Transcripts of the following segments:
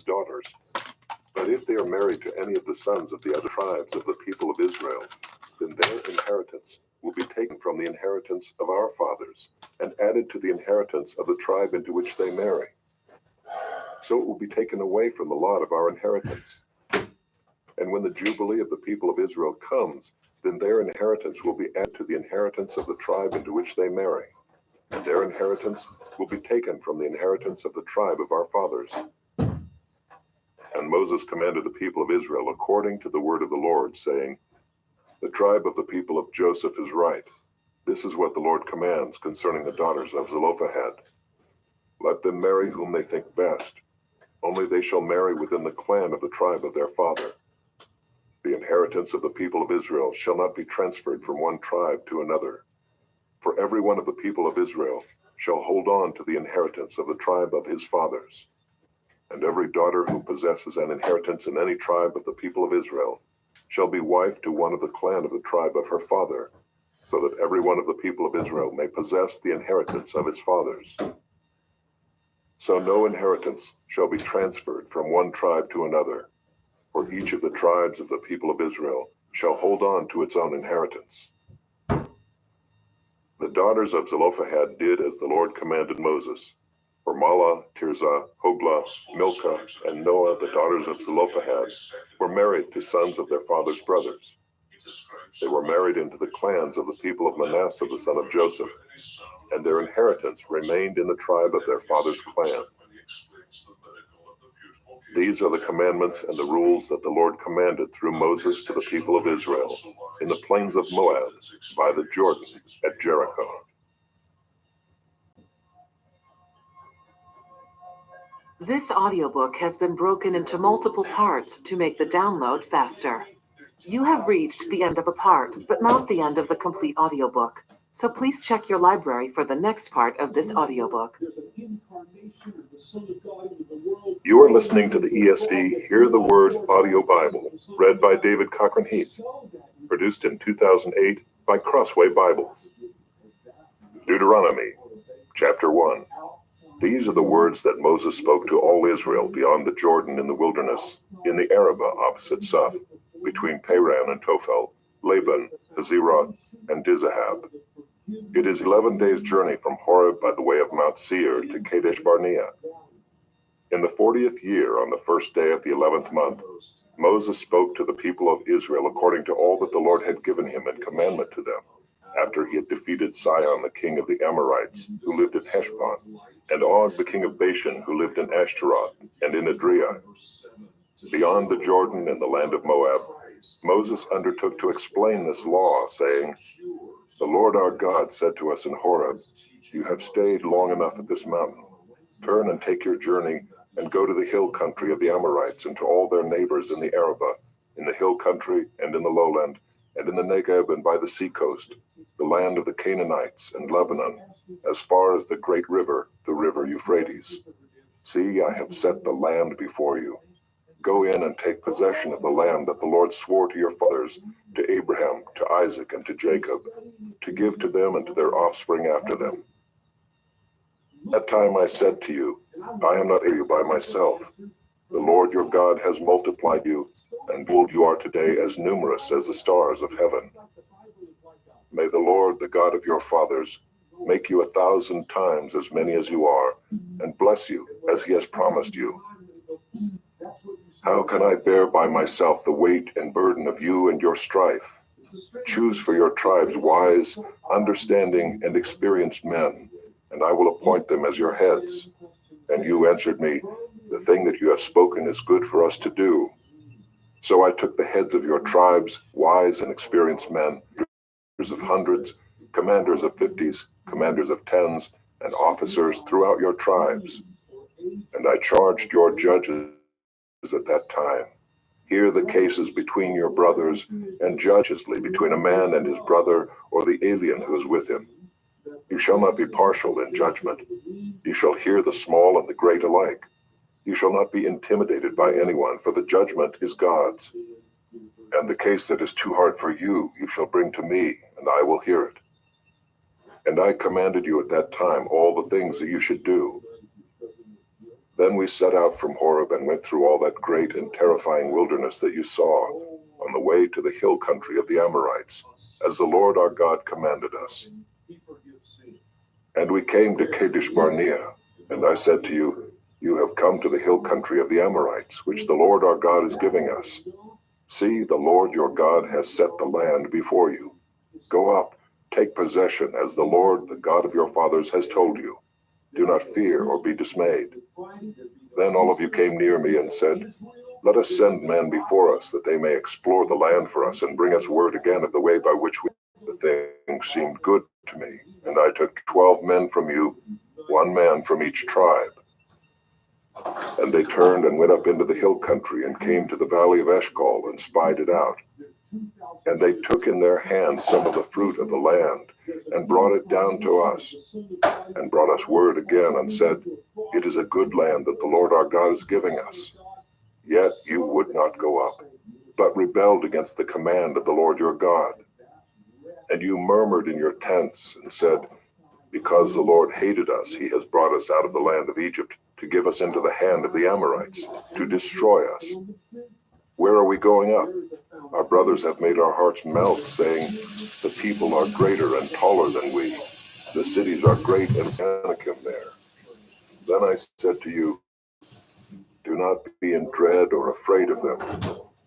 his daughters. But if they are married to any of the sons of the other tribes of the people of Israel, then their inheritance will be taken from the inheritance of our fathers and added to the inheritance of the tribe into which they marry. So it will be taken away from the lot of our inheritance. And when the Jubilee of the people of Israel comes, then their inheritance will be added to the inheritance of the tribe into which they marry. And their inheritance will be taken from the inheritance of the tribe of our fathers. And Moses commanded the people of Israel according to the word of the Lord, saying, The tribe of the people of Joseph is right. This is what the Lord commands concerning the daughters of Zelophehad. Let them marry whom they think best. Only they shall marry within the clan of the tribe of their father. The inheritance of the people of Israel shall not be transferred from one tribe to another. For every one of the people of Israel shall hold on to the inheritance of the tribe of his fathers. And every daughter who possesses an inheritance in any tribe of the people of Israel shall be wife to one of the clan of the tribe of her father, so that every one of the people of Israel may possess the inheritance of his fathers. So no inheritance shall be transferred from one tribe to another, for each of the tribes of the people of Israel shall hold on to its own inheritance. The daughters of Zelophehad did as the Lord commanded Moses. For Mahlah, Tirzah, Hoglah, Milcah, and Noah, the daughters of Zelophehad, were married to sons of their father's brothers. They were married into the clans of the people of Manasseh the son of Joseph, and their inheritance remained in the tribe of their father's clan. These are the commandments and the rules that the Lord commanded through Moses to the people of Israel in the plains of Moab by the Jordan at Jericho. This audiobook has been broken into multiple parts to make the download faster. You have reached the end of a part, but not the end of the complete audiobook. So please check your library for the next part of this audiobook. You are listening to the ESV Hear the Word Audio Bible, read by David Cochran Heath, produced in 2008 by Crossway Bibles. Deuteronomy, chapter 1. These are the words that Moses spoke to all Israel beyond the Jordan in the wilderness, in the Arabah opposite Suph, between Paran and Tophel, Laban, Hazeroth, and Dizahab. It is 11 days' journey from Horeb by the way of Mount Seir to Kadesh Barnea. In the 40th year, on the first day of the 11th month, Moses spoke to the people of Israel according to all that the Lord had given him in commandment to them, after he had defeated Sihon the king of the Amorites, who lived at Heshbon, and Og the king of Bashan, who lived in Ashtaroth and in Adriah. Beyond the Jordan in the land of Moab, Moses undertook to explain this law, saying, The Lord our God said to us in Horeb, You have stayed long enough at this mountain. Turn and take your journey, and go to the hill country of the Amorites, and to all their neighbors in the Arabah, in the hill country, and in the lowland, and in the Negeb, and by the seacoast, the land of the Canaanites, and Lebanon, as far as the great river, the river Euphrates. See, I have set the land before you. Go in and take possession of the land that the Lord swore to your fathers, to Abraham, to Isaac, and to Jacob, to give to them and to their offspring after them. That time I said to you, I am not you by myself. The Lord your God has multiplied you, and behold, you are today as numerous as the stars of heaven. May the Lord, the God of your fathers, make you 1,000 times as many as you are, and bless you as he has promised you. How can I bear by myself the weight and burden of you and your strife? Choose for your tribes wise, understanding, and experienced men, and I will appoint them as your heads. And you answered me, The thing that you have spoken is good for us to do. So I took the heads of your tribes, wise and experienced men, leaders of hundreds, commanders of 50s, commanders of 10s, and officers throughout your tribes. And I charged your judges at that time. Hear the cases between your brothers, and judgeously between a man and his brother, or the alien who is with him. You shall not be partial in judgment. You shall hear the small and the great alike. You shall not be intimidated by anyone, for the judgment is God's. And the case that is too hard for you, you shall bring to me, and I will hear it. And I commanded you at that time all the things that you should do. Then we set out from Horeb and went through all that great and terrifying wilderness that you saw, on the way to the hill country of the Amorites, as the Lord our God commanded us. And we came to Kadesh Barnea, and I said to you, you have come to the hill country of the Amorites, which the Lord our God is giving us. See, the Lord your God has set the land before you. Go up, take possession, as the Lord, the God of your fathers, has told you. Do not fear or be dismayed. Then all of you came near me and said, let us send men before us, that they may explore the land for us and bring us word again of the way by which we. The thing seemed good to me, and I took 12 men from you, 1 man from each tribe. And they turned and went up into the hill country and came to the valley of Eshcol and spied it out. And they took in their hands some of the fruit of the land and brought it down to us, and brought us word again and said, it is a good land that the Lord our God is giving us. Yet you would not go up, but rebelled against the command of the Lord your God. And you murmured in your tents and said, because the Lord hated us, he has brought us out of the land of Egypt to give us into the hand of the Amorites, to destroy us. Where are we going up? Our brothers have made our hearts melt, saying, the people are greater and taller than we. The cities are great and Anakim there. Then I said to you, do not be in dread or afraid of them.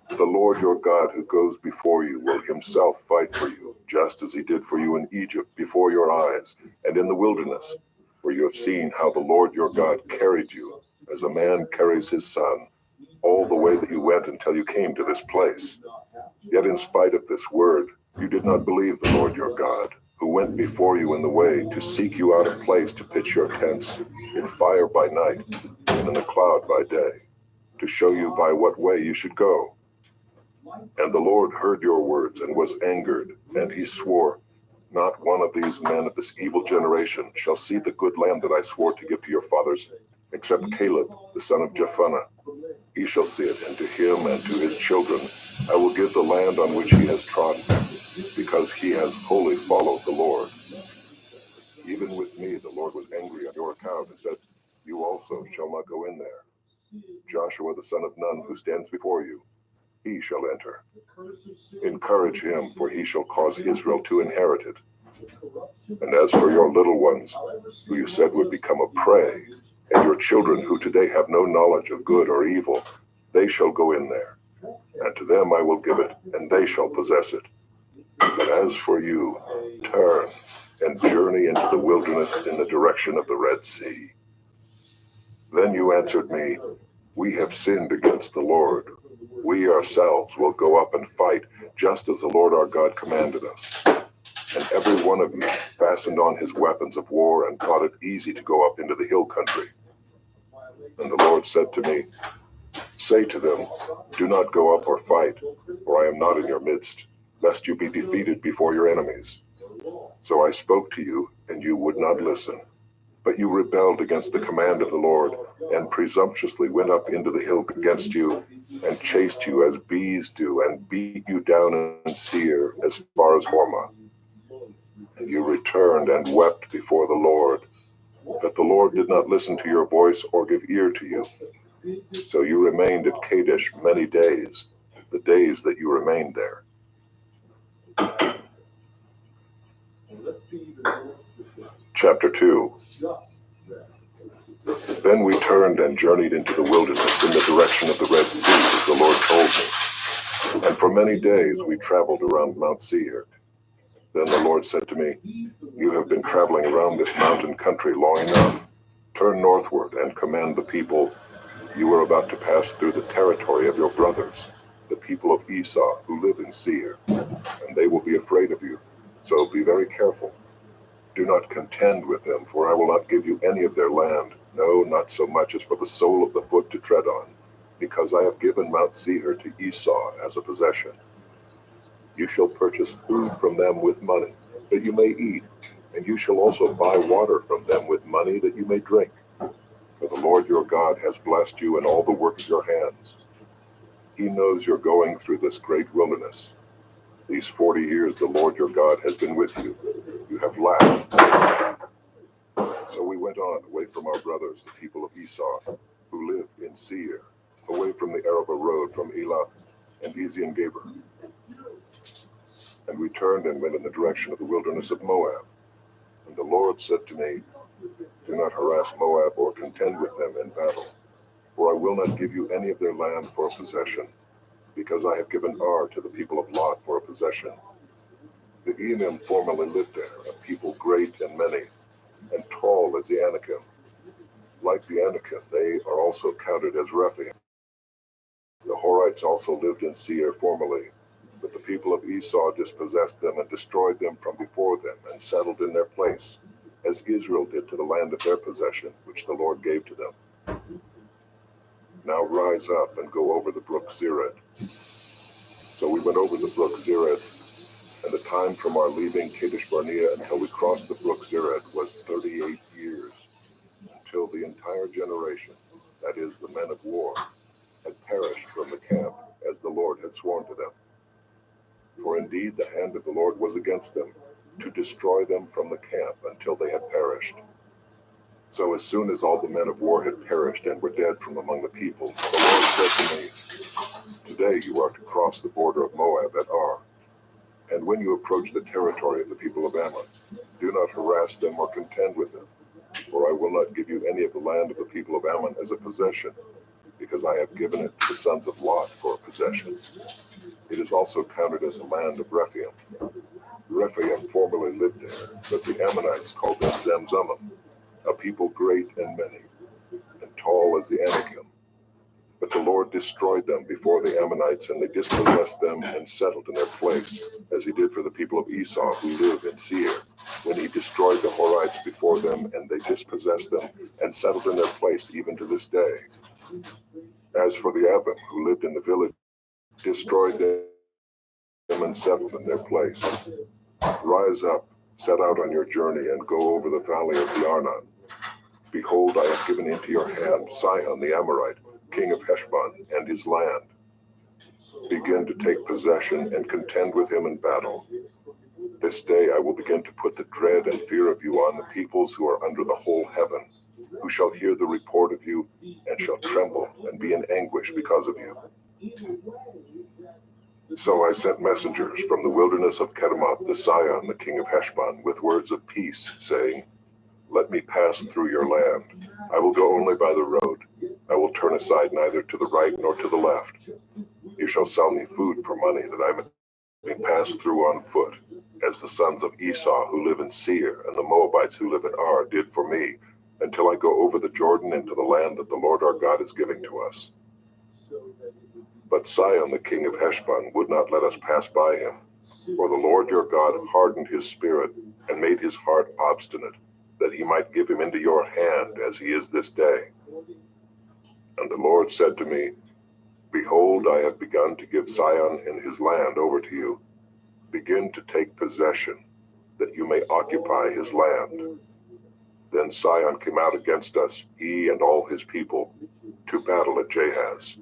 The Lord your God who goes before you will himself fight for you, just as he did for you in Egypt before your eyes, and in the wilderness, where you have seen how the Lord your God carried you, as a man carries his son, all the way that you went until you came to this place. Yet in spite of this word, you did not believe the Lord your God, who went before you in the way to seek you out a place to pitch your tents, in fire by night, and in a cloud by day, to show you by what way you should go. And the Lord heard your words and was angered, and he swore, not one of these men of this evil generation shall see the good land that I swore to give to your fathers, except Caleb, the son of Jephunneh. He shall see it, and to him and to his children I will give the land on which he has trodden, because he has wholly followed the Lord. Even with me the Lord was angry on your account, and said, you also shall not go in there. Joshua the son of Nun, who stands before you, he shall enter. Encourage him, for he shall cause Israel to inherit it. And as for your little ones, who you said would become a prey, and your children who today have no knowledge of good or evil, they shall go in there. And to them I will give it, and they shall possess it. But as for you, turn and journey into the wilderness in the direction of the Red Sea. Then you answered me, we have sinned against the Lord. We ourselves will go up and fight, just as the Lord our God commanded us. And every one of you fastened on his weapons of war and thought it easy to go up into the hill country. And the Lord said to me, say to them, do not go up or fight, for I am not in your midst, lest you be defeated before your enemies. So I spoke to you, and you would not listen. But you rebelled against the command of the Lord, and presumptuously went up into the hill against you, and chased you as bees do, and beat you down in Seir as far as Hormah. And you returned and wept before the Lord, but the Lord did not listen to your voice or give ear to you. So you remained at Kadesh many days, the days that you remained there. Chapter 2. Then we turned and journeyed into the wilderness in the direction of the Red Sea, as the Lord told me. And for many days we traveled around Mount Seir. Then the Lord said to me, you have been traveling around this mountain country long enough. Turn northward and command the people, you are about to pass through the territory of your brothers, the people of Esau who live in Seir, and they will be afraid of you. So be very careful. Do not contend with them, for I will not give you any of their land, no, not so much as for the sole of the foot to tread on, because I have given Mount Seir to Esau as a possession. You shall purchase food from them with money, that you may eat, and you shall also buy water from them with money, that you may drink. For the Lord your God has blessed you in all the work of your hands. He knows you're going through this great wilderness. These 40 years the Lord your God has been with you. You have laughed. So we went on away from our brothers, the people of Esau, who live in Seir, away from the Arabah road from Elath and Ezion-Geber. And we turned and went in the direction of the wilderness of Moab. And the Lord said to me, do not harass Moab or contend with them in battle, for I will not give you any of their land for a possession, because I have given Ar to the people of Lot for a possession. The Enim formerly lived there, a people great and many, and tall as the Anakim. Like the Anakim, they are also counted as Rephaim. The Horites also lived in Seir formerly, but the people of Esau dispossessed them and destroyed them from before them and settled in their place, as Israel did to the land of their possession, which the Lord gave to them. Now rise up and go over the brook Zered. So we went over the brook Zered, and the time from our leaving Kadesh Barnea until we crossed the brook Zered was 38 years, until the entire generation, that is, the men of war, had perished from the camp, as the Lord had sworn to them. For indeed the hand of the Lord was against them, to destroy them from the camp until they had perished. So as soon as all the men of war had perished and were dead from among the people, the Lord said to me, today you are to cross the border of Moab at Ar. And when you approach the territory of the people of Ammon, do not harass them or contend with them, for I will not give you any of the land of the people of Ammon as a possession, because I have given it to the sons of Lot for a possession. It is also counted as a land of Rephaim. Rephaim formerly lived there, but the Ammonites called them Zamzummim, a people great and many, and tall as the Anakim. But the Lord destroyed them before the Ammonites, and they dispossessed them and settled in their place, as he did for the people of Esau who live in Seir, when he destroyed the Horites before them, and they dispossessed them and settled in their place even to this day. As for the Avim who lived in the village, destroyed them and settled in their place. Rise up, set out on your journey, and go over the valley of the Arnon. Behold, I have given into your hand Sihon the Amorite, king of Heshbon, and his land. Begin to take possession and contend with him in battle. This day I will begin to put the dread and fear of you on the peoples who are under the whole heaven, who shall hear the report of you, and shall tremble and be in anguish because of you. So I sent messengers from the wilderness of Kedemoth to Sihon the king of Heshbon with words of peace, saying, let me pass through your land. I will go only by the road. I will turn aside neither to the right nor to the left. You shall sell me food for money, that I may pass through on foot, as the sons of Esau who live in Seir and the Moabites who live in Ar did for me, until I go over the Jordan into the land that the Lord our God is giving to us. But Sihon the king of Heshbon would not let us pass by him, for the Lord your God hardened his spirit and made his heart obstinate, that he might give him into your hand as he is this day. And the Lord said to me, behold, I have begun to give Sihon and his land over to you. Begin to take possession, that you may occupy his land. Then Sihon came out against us, he and all his people, to battle at Jahaz.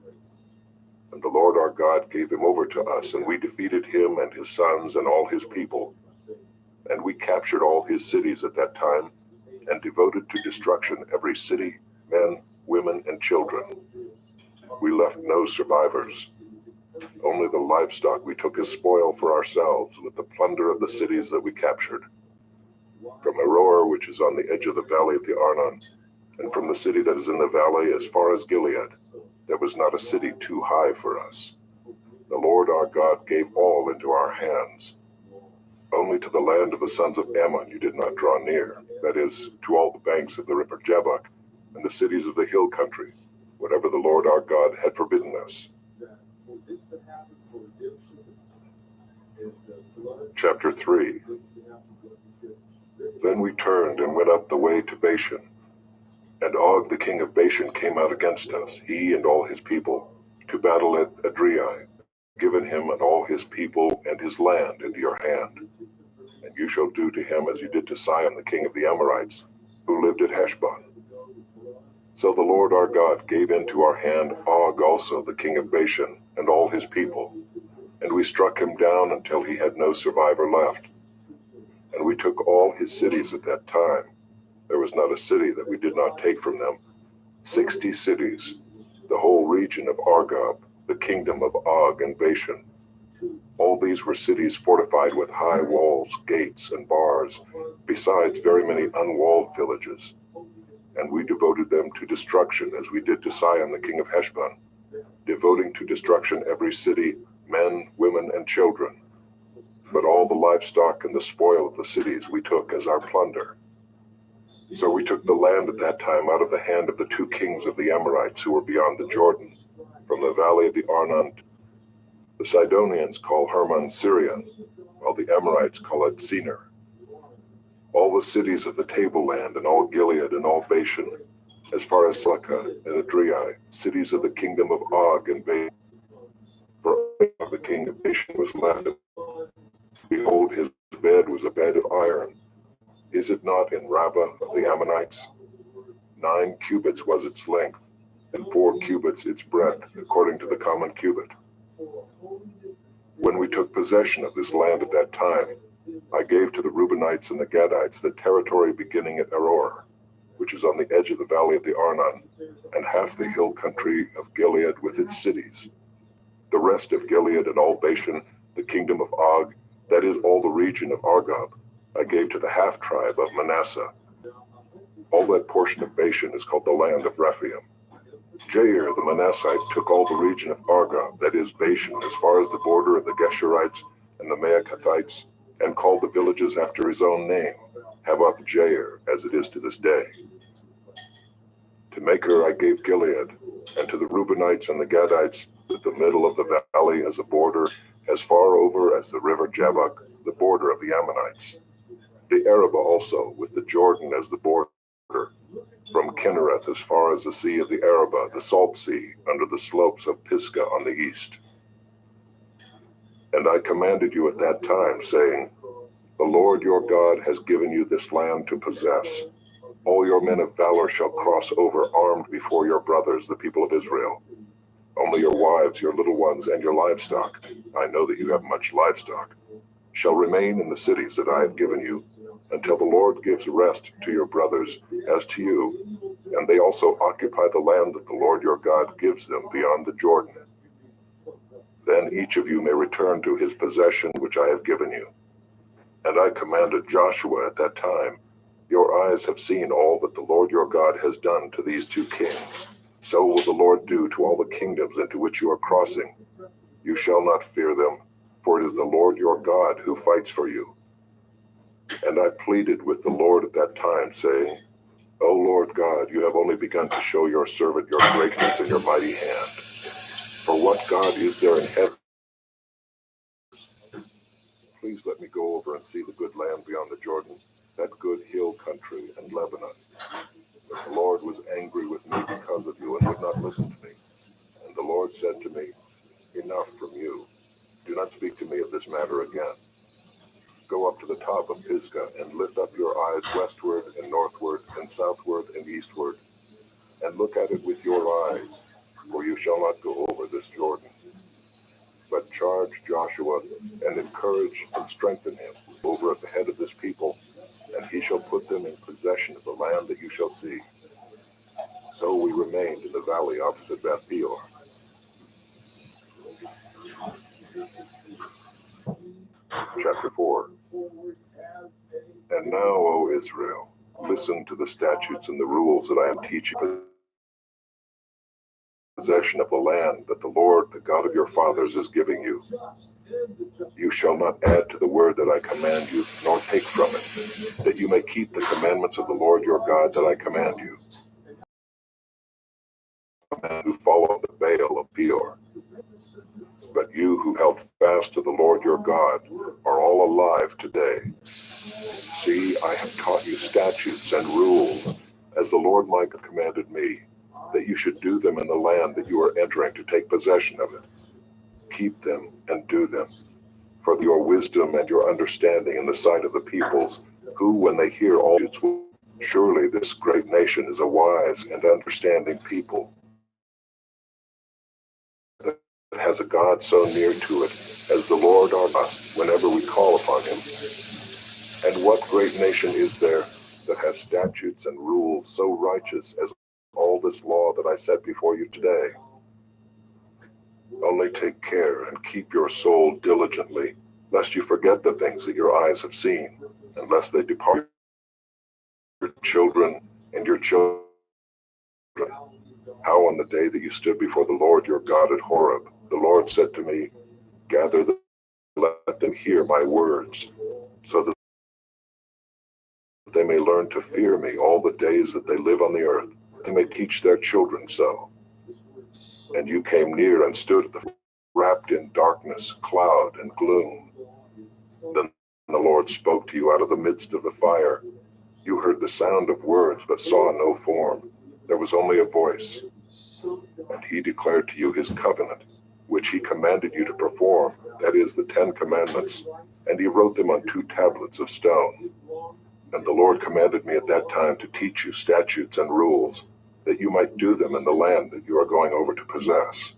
And the Lord our God gave him over to us, and we defeated him and his sons and all his people. And we captured all his cities at that time, and devoted to destruction every city, men, women, and children. We left no survivors. Only the livestock we took as spoil for ourselves, with the plunder of the cities that we captured. From Aroer, which is on the edge of the valley of the Arnon, and from the city that is in the valley as far as Gilead, there was not a city too high for us. The Lord our God gave all into our hands. Only to the land of the sons of Ammon you did not draw near, that is, to all the banks of the river Jabbok, and the cities of the hill country, whatever the Lord our God had forbidden us. Chapter 3. Then we turned and went up the way to Bashan. And Og the king of Bashan came out against us, he and all his people, to battle at Adriai, given him and all his people and his land into your hand. And you shall do to him as you did to Sihon the king of the Amorites, who lived at Heshbon. So the Lord our God gave into our hand Og also the king of Bashan and all his people, and we struck him down until he had no survivor left. And we took all his cities at that time. There was not a city that we did not take from them, 60 cities, the whole region of Argob, the kingdom of Og and Bashan. All these were cities fortified with high walls, gates, and bars, besides very many unwalled villages. And we devoted them to destruction, as we did to Sihon the king of Heshbon, devoting to destruction every city, men, women, and children. But all the livestock and the spoil of the cities we took as our plunder. So we took the land at that time out of the hand of the 2 kings of the Amorites who were beyond the Jordan, from the valley of the Arnon. The Sidonians call Hermon Syrian, while the Amorites call it Senir. All the cities of the tableland, and all Gilead, and all Bashan, as far as Selekah and Adriai, cities of the kingdom of Og and Bashan. For Og the king of Bashan was left. Behold, his bed was a bed of iron. Is it not in Rabbah of the Ammonites? 9 cubits was its length, and 4 cubits its breadth, according to the common cubit. When we took possession of this land at that time, I gave to the Reubenites and the Gadites the territory beginning at Aroer, which is on the edge of the valley of the Arnon, and half the hill country of Gilead with its cities. The rest of Gilead and all Bashan, the kingdom of Og, that is all the region of Argob, I gave to the half-tribe of Manasseh. All that portion of Bashan is called the land of Rephaim. Jair the Manassite took all the region of Argob, that is Bashan, as far as the border of the Geshurites and the Maacathites, and called the villages after his own name, Havoth Jair, as it is to this day. To Machir I gave Gilead, and to the Reubenites and the Gadites the middle of the valley as a border, as far over as the river Jabbok, the border of the Ammonites. The Arabah also, with the Jordan as the border, from Kinnereth as far as the sea of the Arabah, the salt sea, under the slopes of Pisgah on the east. And I commanded you at that time, saying, The Lord your God has given you this land to possess. All your men of valor shall cross over armed before your brothers, the people of Israel. Only your wives, your little ones, and your livestock, I know that you have much livestock, shall remain in the cities that I have given you, until the Lord gives rest to your brothers as to you, and they also occupy the land that the Lord your God gives them beyond the Jordan. Then each of you may return to his possession which I have given you. And I commanded Joshua at that time, Your eyes have seen all that the Lord your God has done to these 2 kings. So will the Lord do to all the kingdoms into which you are crossing. You shall not fear them, for it is the Lord your God who fights for you. And I pleaded with the Lord at that time, saying, O Lord God, you have only begun to show your servant your greatness and your mighty hand. For what God is there in heaven? Please let me go over and see the good land beyond the Jordan, that good hill country and Lebanon. But the Lord was angry with me because of you and would not listen to me. And the Lord said to me, Enough from you. Do not speak to me of this matter again. Go up to the top of Pisgah and lift up your eyes westward and northward and southward and eastward, and look at it with your eyes, for you shall not go over this Jordan. But charge Joshua and encourage and strengthen him over at the head of this people, and he shall put them in possession of the land that you shall see. So we remained in the valley opposite Beth Peor. Chapter 4. And now, O Israel, listen to the statutes and the rules that I am teaching you. Possession of the land that the Lord, the God of your fathers, is giving you. You shall not add to the word that I command you, nor take from it, that you may keep the commandments of the Lord your God that I command you. Men who follow the Baal of Peor. But you who held fast to the Lord your God are all alive today. See, I have taught you statutes and rules, as the Lord my God commanded me, that you should do them in the land that you are entering to take possession of it. Keep them and do them, for your wisdom and your understanding in the sight of the peoples, who, when they hear all its will, surely this great nation is a wise and understanding people, that has a God so near to it as the Lord our God, whenever we call upon him. And what great nation is there that has statutes and rules so righteous as all this law that I set before you today. Only take care and keep your soul diligently, lest you forget the things that your eyes have seen, and lest they depart your children and your children. How on the day that you stood before the Lord your God at Horeb, the Lord said to me, gather them, let them hear my words, so that they may learn to fear me all the days that they live on the earth. They may teach their children so. And you came near and stood at the wrapped in darkness, cloud, and gloom. Then the Lord spoke to you out of the midst of the fire. You heard the sound of words, but saw no form. There was only a voice. And he declared to you his covenant, which he commanded you to perform, that is, the 10 Commandments, and he wrote them on 2 tablets of stone. And the Lord commanded me at that time to teach you statutes and rules, that you might do them in the land that you are going over to possess.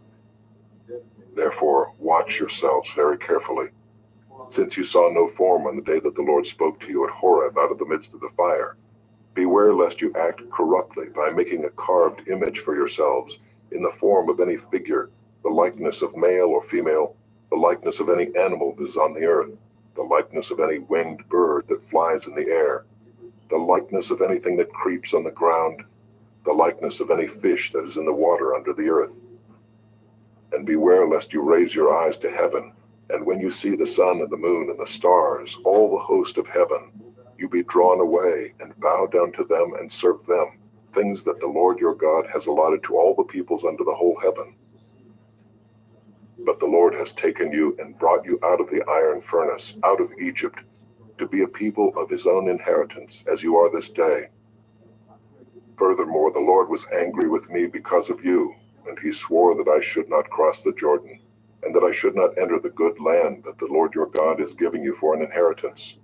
Therefore, watch yourselves very carefully, since you saw no form on the day that the Lord spoke to you at Horeb out of the midst of the fire. Beware lest you act corruptly by making a carved image for yourselves in the form of any figure, the likeness of male or female, the likeness of any animal that is on the earth, the likeness of any winged bird that flies in the air, the likeness of anything that creeps on the ground, the likeness of any fish that is in the water under the earth. And beware lest you raise your eyes to heaven, and when you see the sun and the moon and the stars, all the host of heaven, you be drawn away and bow down to them and serve them, things that the Lord your God has allotted to all the peoples under the whole heaven. But the Lord has taken you and brought you out of the iron furnace, out of Egypt, to be a people of his own inheritance, as you are this day. Furthermore, the Lord was angry with me because of you, and he swore that I should not cross the Jordan, and that I should not enter the good land that the Lord your God is giving you for an inheritance.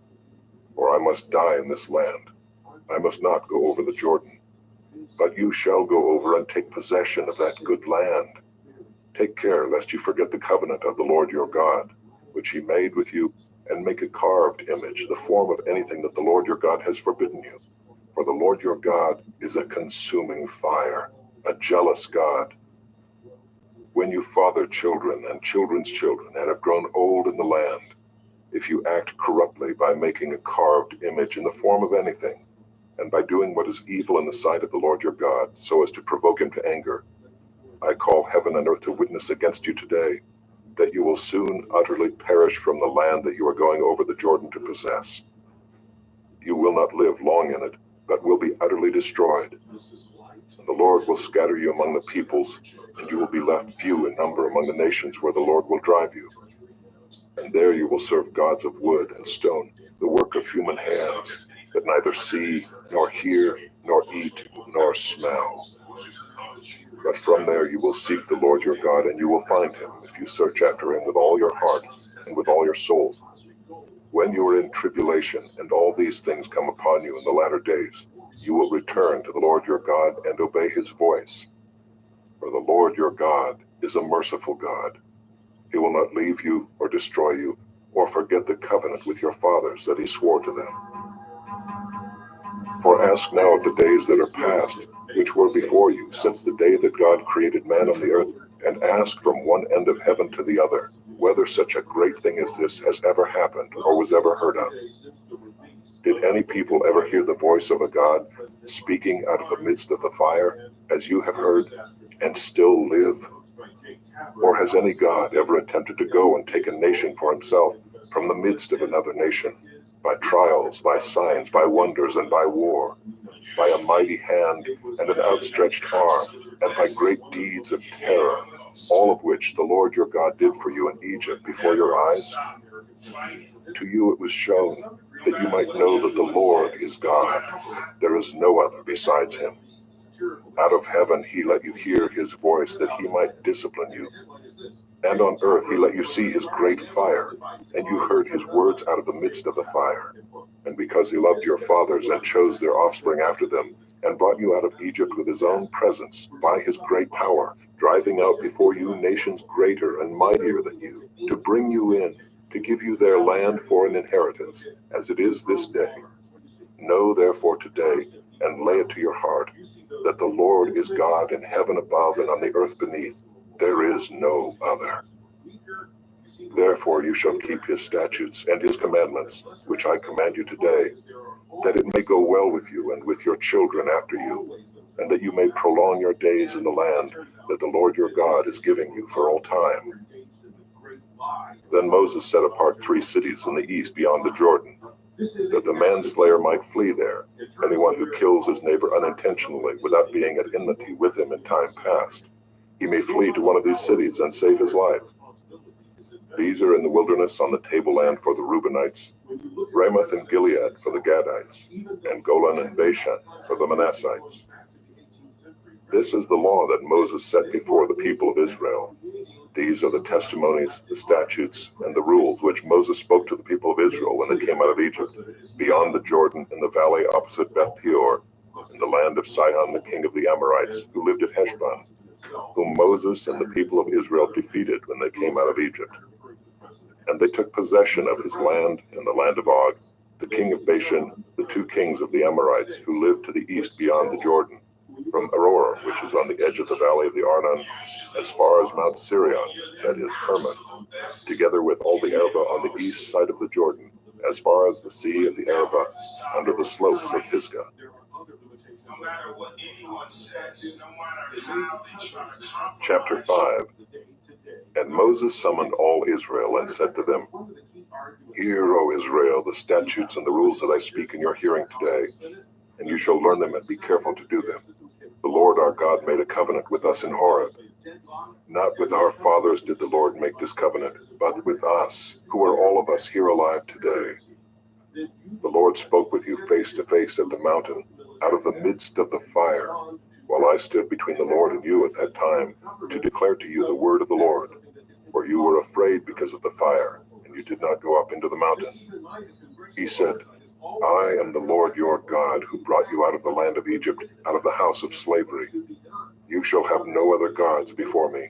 Or I must die in this land. I must not go over the Jordan. But you shall go over and take possession of that good land. Take care lest you forget the covenant of the Lord your God, which he made with you, and make a carved image, the form of anything that the Lord your God has forbidden you. For the Lord your God is a consuming fire, a jealous God. When you father children and children's children and have grown old in the land, if you act corruptly by making a carved image in the form of anything, and by doing what is evil in the sight of the Lord your God, so as to provoke him to anger, I call heaven and earth to witness against you today, that you will soon utterly perish from the land that you are going over the Jordan to possess. You will not live long in it, but will be utterly destroyed. And the Lord will scatter you among the peoples, and you will be left few in number among the nations where the Lord will drive you. And there you will serve gods of wood and stone, the work of human hands, that neither see, nor hear, nor eat, nor smell. But from there you will seek the Lord your God, and you will find him, if you search after him with all your heart and with all your soul. When you are in tribulation, and all these things come upon you in the latter days, you will return to the Lord your God and obey his voice. For the Lord your God is a merciful God. He will not leave you or destroy you, or forget the covenant with your fathers that he swore to them. For ask now of the days that are past, which were before you, since the day that God created man on the earth, and ask from one end of heaven to the other, whether such a great thing as this has ever happened or was ever heard of. Did any people ever hear the voice of a God speaking out of the midst of the fire, as you have heard, and still live? Or has any God ever attempted to go and take a nation for himself from the midst of another nation, by trials, by signs, by wonders, and by war, by a mighty hand and an outstretched arm, and by great deeds of terror, all of which the Lord your God did for you in Egypt before your eyes? To you it was shown that you might know that the Lord is God. There is no other besides him. Out of heaven he let you hear his voice, that he might discipline you. And on earth he let you see his great fire, and you heard his words out of the midst of the fire. And because he loved your fathers and chose their offspring after them, and brought you out of Egypt with his own presence, by his great power, driving out before you nations greater and mightier than you, to bring you in, to give you their land for an inheritance, as it is this day. Know therefore today, and lay it to your heart, that the Lord is God in heaven above and on the earth beneath. There is no other. Therefore you shall keep his statutes and his commandments, which I command you today, that it may go well with you and with your children after you, and that you may prolong your days in the land that the Lord your God is giving you for all time. Then Moses set apart 3 cities in the east beyond the Jordan, that the manslayer might flee there, anyone who kills his neighbor unintentionally without being at enmity with him in time past. He may flee to one of these cities and save his life. These are in the wilderness on the tableland for the Reubenites, Ramoth and Gilead for the Gadites, and Golan and Bashan for the Manassites. This is the law that Moses set before the people of Israel. These are the testimonies, the statutes, and the rules which Moses spoke to the people of Israel when they came out of Egypt, beyond the Jordan in the valley opposite Beth Peor, in the land of Sihon the king of the Amorites, who lived at Heshbon, whom Moses and the people of Israel defeated when they came out of Egypt. And they took possession of his land and the land of Og, the king of Bashan, the 2 kings of the Amorites, who lived to the east beyond the Jordan, from Aroer, which is on the edge of the valley of the Arnon, as far as Mount Sirion, that is Hermon, together with all the Arabah on the east side of the Jordan, as far as the sea of the Arabah, under the slopes of Pisgah. Chapter 5. And Moses summoned all Israel and said to them, Hear, O Israel, the statutes and the rules that I speak in your hearing today, and you shall learn them and be careful to do them. The Lord our God made a covenant with us in Horeb. Not with our fathers did the Lord make this covenant, but with us, who are all of us here alive today. The Lord spoke with you face to face at the mountain, out of the midst of the fire, while I stood between the Lord and you at that time, to declare to you the word of the Lord. For you were afraid because of the fire, and you did not go up into the mountain. He said, I am the Lord your God, who brought you out of the land of Egypt, out of the house of slavery. You shall have no other gods before me.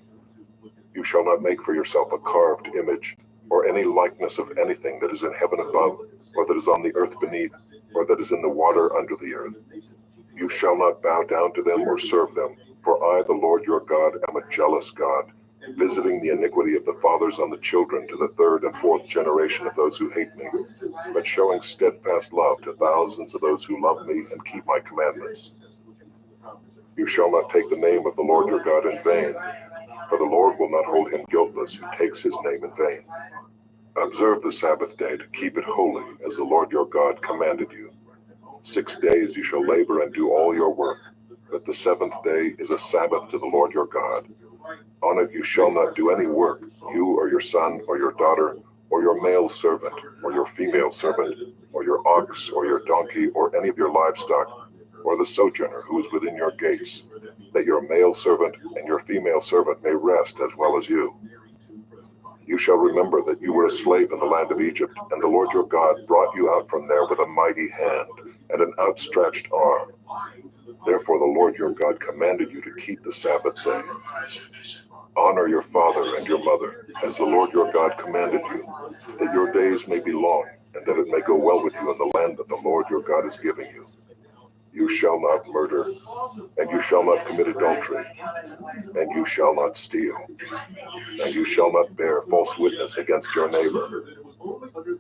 You shall not make for yourself a carved image, or any likeness of anything that is in heaven above, or that is on the earth beneath, or that is in the water under the earth. You shall not bow down to them or serve them, for I, the Lord your God, am a jealous God, visiting the iniquity of the fathers on the children to the 3rd and 4th generation of those who hate me, but showing steadfast love to thousands of those who love me and keep my commandments. You shall not take the name of the Lord your God in vain, for the Lord will not hold him guiltless who takes his name in vain. Observe the Sabbath day to keep it holy, as the Lord your God commanded you. 6 days you shall labor and do all your work, but the 7th day is a Sabbath to the Lord your God. On it you shall not do any work, you or your son or your daughter, or your male servant, or your female servant, or your ox or your donkey, or any of your livestock, or the sojourner who is within your gates, that your male servant and your female servant may rest as well as you. You shall remember that you were a slave in the land of Egypt, and the Lord your God brought you out from there with a mighty hand and an outstretched arm. Therefore the Lord your God commanded you to keep the Sabbath day. Honor your father and your mother, as the Lord your God commanded you, that your days may be long, and that it may go well with you in the land that the Lord your God is giving you. You shall not murder, and you shall not commit adultery, and you shall not steal, and you shall not bear false witness against your neighbor,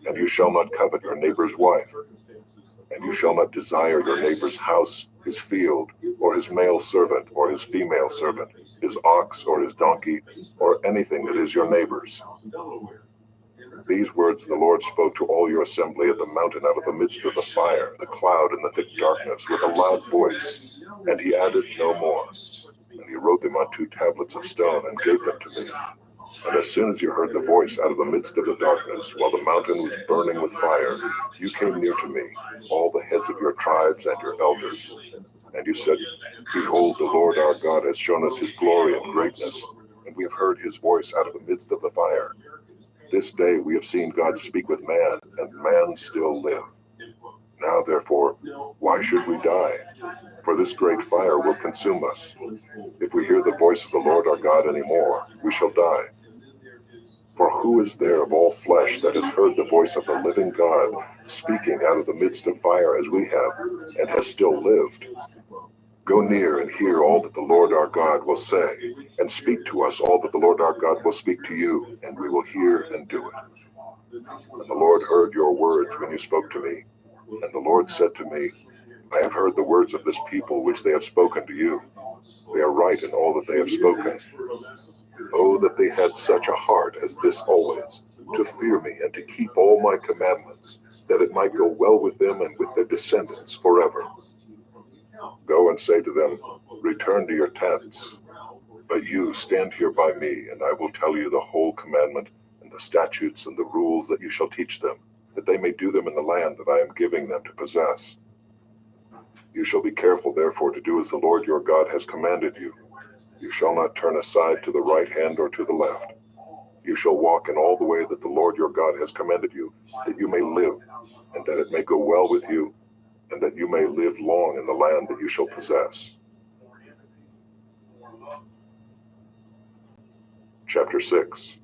and you shall not covet your neighbor's wife, and you shall not desire your neighbor's house, his field, or his male servant, or his female servant, his ox, or his donkey, or anything that is your neighbor's. These words the Lord spoke to all your assembly at the mountain out of the midst of the fire, the cloud, and the thick darkness, with a loud voice, and he added no more. And he wrote them on 2 tablets of stone, and gave them to me. And as soon as you heard the voice out of the midst of the darkness, while the mountain was burning with fire, you came near to me, all the heads of your tribes and your elders. And you said, Behold, the Lord our God has shown us his glory and greatness, and we have heard his voice out of the midst of the fire. This day we have seen God speak with man, and man still live. Now therefore, why should we die? For this great fire will consume us. If we hear the voice of the Lord our God any more, we shall die. For who is there of all flesh that has heard the voice of the living God speaking out of the midst of fire as we have, and has still lived? Go near and hear all that the Lord our God will say, and speak to us all that the Lord our God will speak to you, and we will hear and do it. And the Lord heard your words when you spoke to me. And the Lord said to me, I have heard the words of this people which they have spoken to you. They are right in all that they have spoken. Oh, that they had such a heart as this always, to fear me and to keep all my commandments, that it might go well with them and with their descendants forever. Go and say to them, return to your tents. But you stand here by me, and I will tell you the whole commandment, and the statutes and the rules that you shall teach them, that they may do them in the land that I am giving them to possess. You shall be careful therefore to do as the Lord your God has commanded you. You shall not turn aside to the right hand or to the left. You shall walk in all the way that the Lord your God has commanded you, that you may live, and that it may go well with you, and that you may live long in the land that you shall possess. Chapter 6.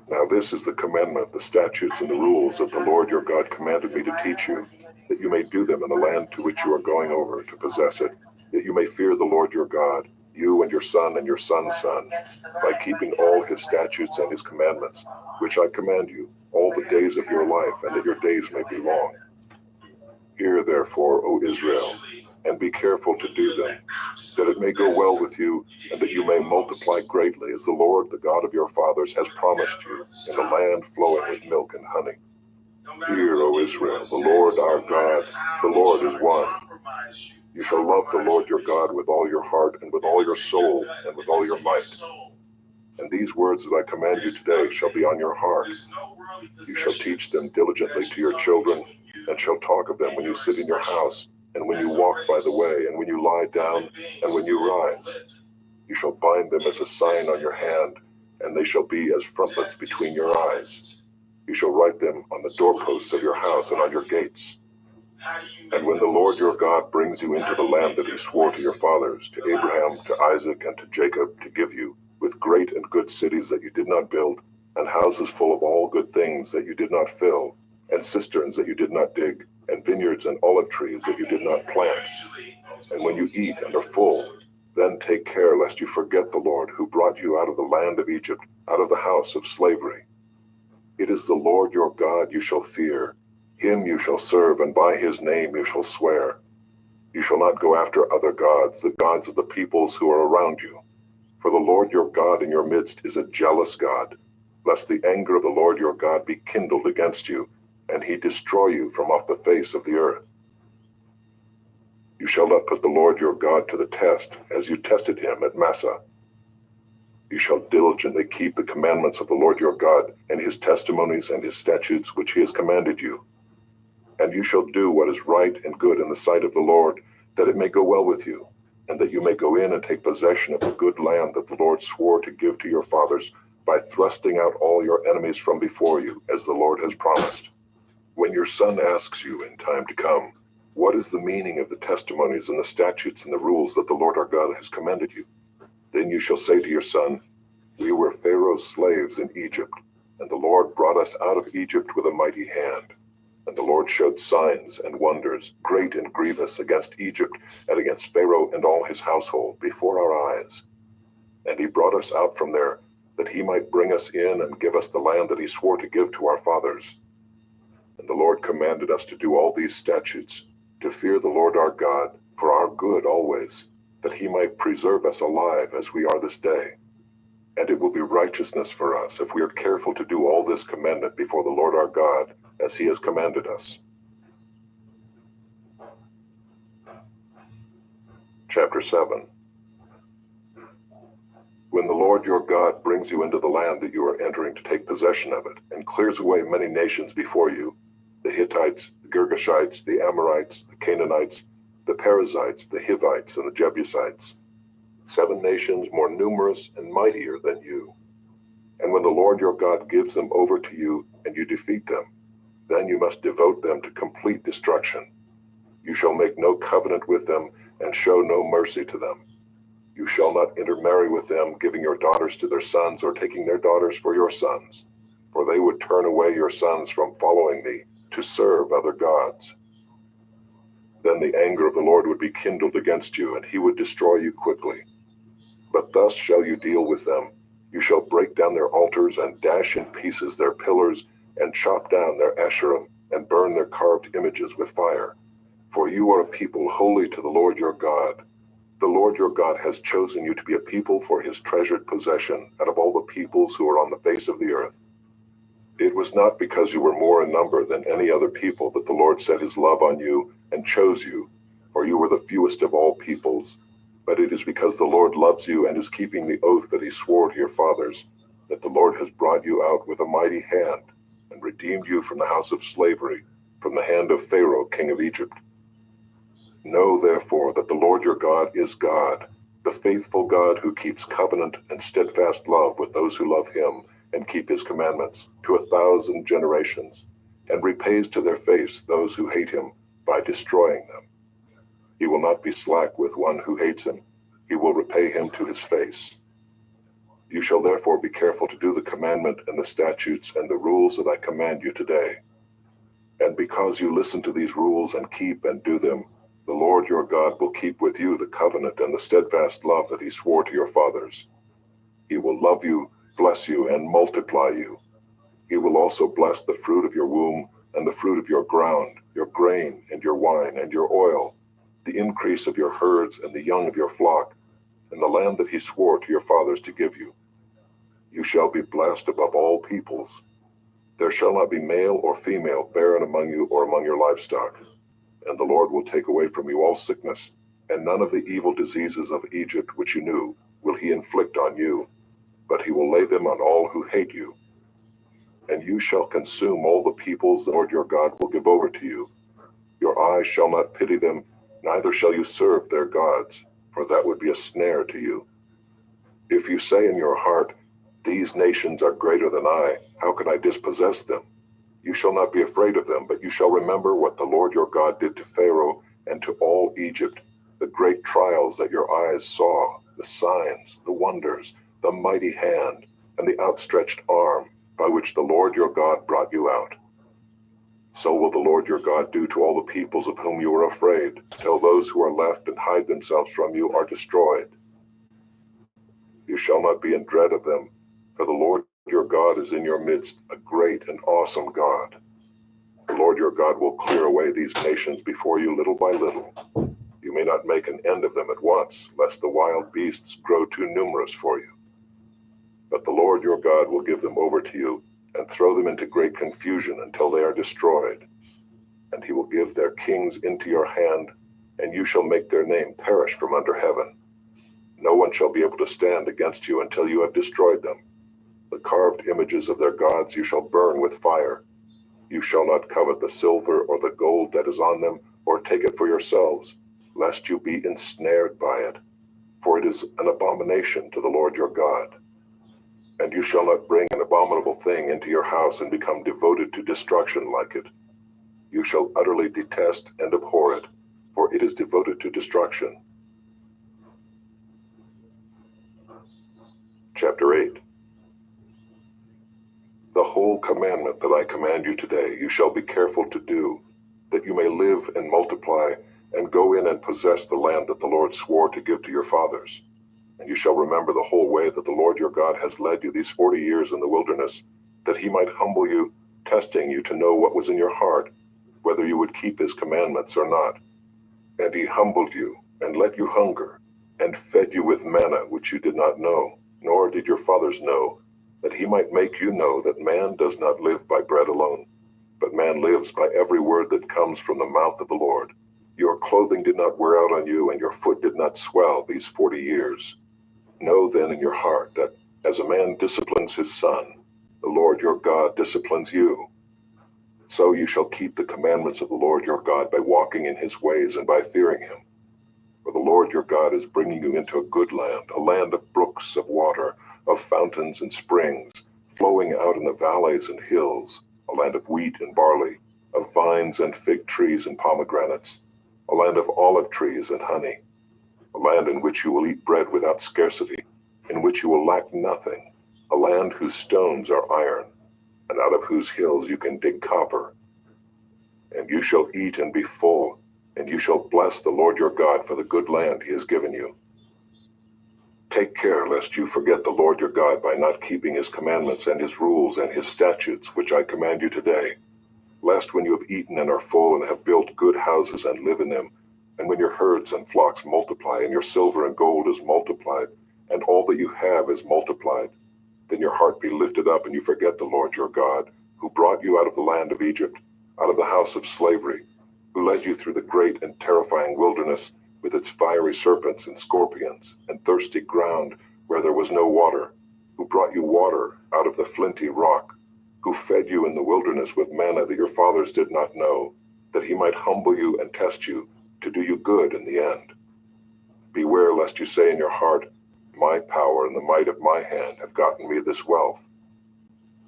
Now this is the commandment, the statutes, and the rules that the Lord your God commanded me to teach you, that you may do them in the land to which you are going over to possess it, that you may fear the Lord your God, you and your son and your son's son, by keeping all his statutes and his commandments, which I command you, all the days of your life, and that your days may be long. Hear therefore, O Israel, and be careful to do them, that it may go well with you, and that you may multiply greatly, as the Lord, the God of your fathers, has promised you, in a land flowing with milk and honey. Hear, O Israel, the Lord our God, the Lord is one. You shall love the Lord your God with all your heart, and with all your soul, and with all your might. And these words that I command you today shall be on your heart. You shall teach them diligently to your children, and shall talk of them when you sit in your house, and when you walk by the way, and when you lie down, and when you rise. You shall bind them as a sign on your hand, and they shall be as frontlets between your eyes. You shall write them on the doorposts of your house and on your gates. And when the Lord your God brings you into the land that he swore to your fathers, to Abraham, to Isaac, and to Jacob, to give you, with great and good cities that you did not build, and houses full of all good things that you did not fill, and cisterns that you did not dig, and vineyards and olive trees that you did not plant. And when you eat and are full, then take care lest you forget the Lord who brought you out of the land of Egypt, out of the house of slavery. It is the Lord your God you shall fear. Him you shall serve, and by his name you shall swear. You shall not go after other gods, the gods of the peoples who are around you. For the Lord your God in your midst is a jealous God, lest the anger of the Lord your God be kindled against you, and he destroy you from off the face of the earth. You shall not put the Lord your God to the test, as you tested him at Massah. You shall diligently keep the commandments of the Lord your God, and his testimonies and his statutes which he has commanded you. And you shall do what is right and good in the sight of the Lord, that it may go well with you, and that you may go in and take possession of the good land that the Lord swore to give to your fathers, by thrusting out all your enemies from before you, as the Lord has promised. When your son asks you in time to come, what is the meaning of the testimonies and the statutes and the rules that the Lord our God has commanded you? Then you shall say to your son, we were Pharaoh's slaves in Egypt, and the Lord brought us out of Egypt with a mighty hand. And the Lord showed signs and wonders, great and grievous, against Egypt and against Pharaoh and all his household before our eyes. And he brought us out from there, that he might bring us in and give us the land that he swore to give to our fathers. And the Lord commanded us to do all these statutes, to fear the Lord our God, for our good always, that he might preserve us alive as we are this day. And it will be righteousness for us if we are careful to do all this commandment before the Lord our God, as he has commanded us. Chapter 7. When the Lord your God brings you into the land that you are entering to take possession of it, and clears away many nations before you, the Hittites, the Girgashites, the Amorites, the Canaanites, the Perizzites, the Hivites, and the Jebusites, 7 nations more numerous and mightier than you. And when the Lord your God gives them over to you, and you defeat them, then you must devote them to complete destruction. You shall make no covenant with them, and show no mercy to them. You shall not intermarry with them, giving your daughters to their sons, or taking their daughters for your sons, for they would turn away your sons from following me, to serve other gods. Then the anger of the Lord would be kindled against you, and he would destroy you quickly. But thus shall you deal with them. You shall break down their altars, and dash in pieces their pillars, and chop down their Asherim, and burn their carved images with fire. For you are a people holy to the Lord your God. The Lord your God has chosen you to be a people for his treasured possession out of all the peoples who are on the face of the earth. It was not because you were more in number than any other people that the Lord set his love on you and chose you, for you were the fewest of all peoples, but it is because the Lord loves you and is keeping the oath that he swore to your fathers, that the Lord has brought you out with a mighty hand and redeemed you from the house of slavery, from the hand of Pharaoh, king of Egypt. Know therefore that the Lord your God is God, the faithful God who keeps covenant and steadfast love with those who love him and keep his commandments to 1,000 generations, and repays to their face those who hate him by destroying them. He will not be slack with one who hates him. He will repay him to his face. You shall therefore be careful to do the commandment and the statutes and the rules that I command you today. And because you listen to these rules and keep and do them, the Lord your God will keep with you the covenant and the steadfast love that he swore to your fathers. He will love you, bless you, and multiply you. He will also bless the fruit of your womb and the fruit of your ground, your grain and your wine and your oil, the increase of your herds and the young of your flock, in the land that he swore to your fathers to give you. You shall be blessed above all peoples. There shall not be male or female barren among you or among your livestock. And the Lord will take away from you all sickness, and none of the evil diseases of Egypt which you knew will he inflict on you, but he will lay them on all who hate you. And you shall consume all the peoples the Lord your God will give over to you. Your eyes shall not pity them, neither shall you serve their gods, for that would be a snare to you. If you say in your heart, these nations are greater than I, how can I dispossess them? You shall not be afraid of them, but you shall remember what the Lord your God did to Pharaoh and to all Egypt, the great trials that your eyes saw, the signs, the wonders, the mighty hand, and the outstretched arm by which the Lord your God brought you out. So will the Lord your God do to all the peoples of whom you are afraid, till those who are left and hide themselves from you are destroyed. You shall not be in dread of them, for the Lord your God is in your midst, a great and awesome God. The Lord your God will clear away these nations before you little by little. You may not make an end of them at once, lest the wild beasts grow too numerous for you. But the Lord your God will give them over to you, and throw them into great confusion until they are destroyed. And he will give their kings into your hand, and you shall make their name perish from under heaven. No one shall be able to stand against you until you have destroyed them. The carved images of their gods you shall burn with fire. You shall not covet the silver or the gold that is on them, or take it for yourselves, lest you be ensnared by it, for it is an abomination to the Lord your God. And you shall not bring an abominable thing into your house and become devoted to destruction like it. You shall utterly detest and abhor it, for it is devoted to destruction. Chapter 8. The whole commandment that I command you today you shall be careful to do, that you may live and multiply, and go in and possess the land that the Lord swore to give to your fathers. And you shall remember the whole way that the Lord your God has led you these 40 years in the wilderness, that he might humble you, testing you to know what was in your heart, whether you would keep his commandments or not. And he humbled you, and let you hunger, and fed you with manna which you did not know, nor did your fathers know, that he might make you know that man does not live by bread alone, but man lives by every word that comes from the mouth of the Lord. Your clothing did not wear out on you, and your foot did not swell these 40 years. Know then in your heart that as a man disciplines his son, the Lord your God disciplines you. So you shall keep the commandments of the Lord your God by walking in his ways and by fearing him. For the Lord your God is bringing you into a good land, a land of brooks of water, of fountains and springs, flowing out in the valleys and hills, a land of wheat and barley, of vines and fig trees and pomegranates, a land of olive trees and honey, a land in which you will eat bread without scarcity, in which you will lack nothing, a land whose stones are iron, and out of whose hills you can dig copper. And you shall eat and be full, and you shall bless the Lord your God for the good land he has given you. Take care lest you forget the Lord your God by not keeping his commandments and his rules and his statutes, which I command you today, lest when you have eaten and are full and have built good houses and live in them, and when your herds and flocks multiply, and your silver and gold is multiplied, and all that you have is multiplied, then your heart be lifted up, and you forget the Lord your God, who brought you out of the land of Egypt, out of the house of slavery, who led you through the great and terrifying wilderness, with its fiery serpents and scorpions, and thirsty ground where there was no water, who brought you water out of the flinty rock, who fed you in the wilderness with manna that your fathers did not know, that he might humble you and test you, to do you good in the end. Beware lest you say in your heart, my power and the might of my hand have gotten me this wealth.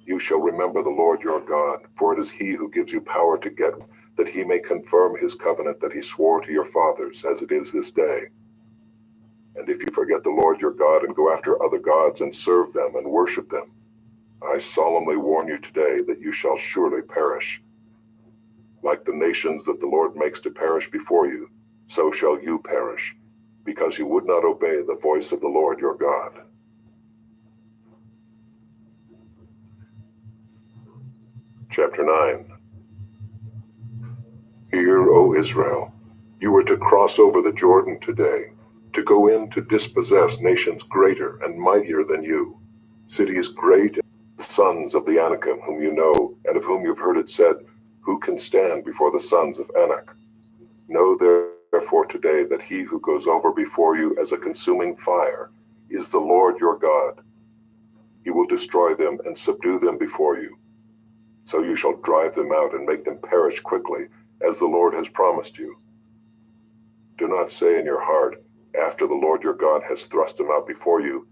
You shall remember the Lord your God, for it is he who gives you power to get, that he may confirm his covenant that he swore to your fathers, as it is this day. And if you forget the Lord your God and go after other gods and serve them and worship them, I solemnly warn you today that you shall surely perish. Like the nations that the Lord makes to perish before you, so shall you perish, because you would not obey the voice of the Lord your God. Chapter 9. Hear, O Israel, you are to cross over the Jordan today, to go in to dispossess nations greater and mightier than you, cities great, the sons of the Anakim whom you know, and of whom you've heard it said, who can stand before the sons of Anak? Know therefore today that he who goes over before you as a consuming fire is the Lord your God. He will destroy them and subdue them before you. So you shall drive them out and make them perish quickly, as the Lord has promised you. Do not say in your heart, after the Lord your God has thrust them out before you,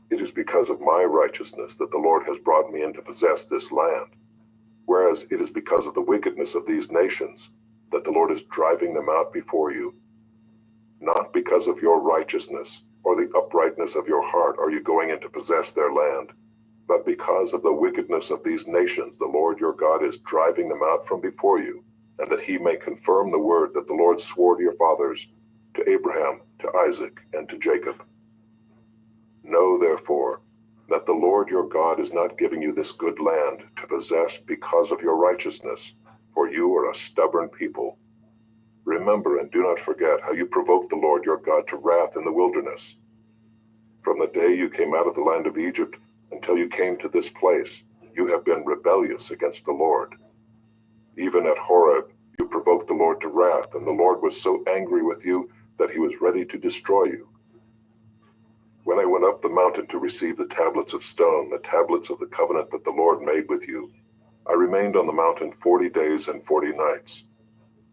it is because of my righteousness that the Lord has brought me in to possess this land. Whereas it is because of the wickedness of these nations that the Lord is driving them out before you. Not because of your righteousness or the uprightness of your heart are you going in to possess their land, but because of the wickedness of these nations the Lord your God is driving them out from before you, and that he may confirm the word that the Lord swore to your fathers, to Abraham, to Isaac, and to Jacob. Know therefore that the Lord your God is not giving you this good land to possess because of your righteousness, for you are a stubborn people. Remember and do not forget how you provoked the Lord your God to wrath in the wilderness. From the day you came out of the land of Egypt until you came to this place, you have been rebellious against the Lord. Even at Horeb, you provoked the Lord to wrath, and the Lord was so angry with you that he was ready to destroy you. When I went up the mountain to receive the tablets of stone, the tablets of the covenant that the Lord made with you, I remained on the mountain 40 days and 40 nights.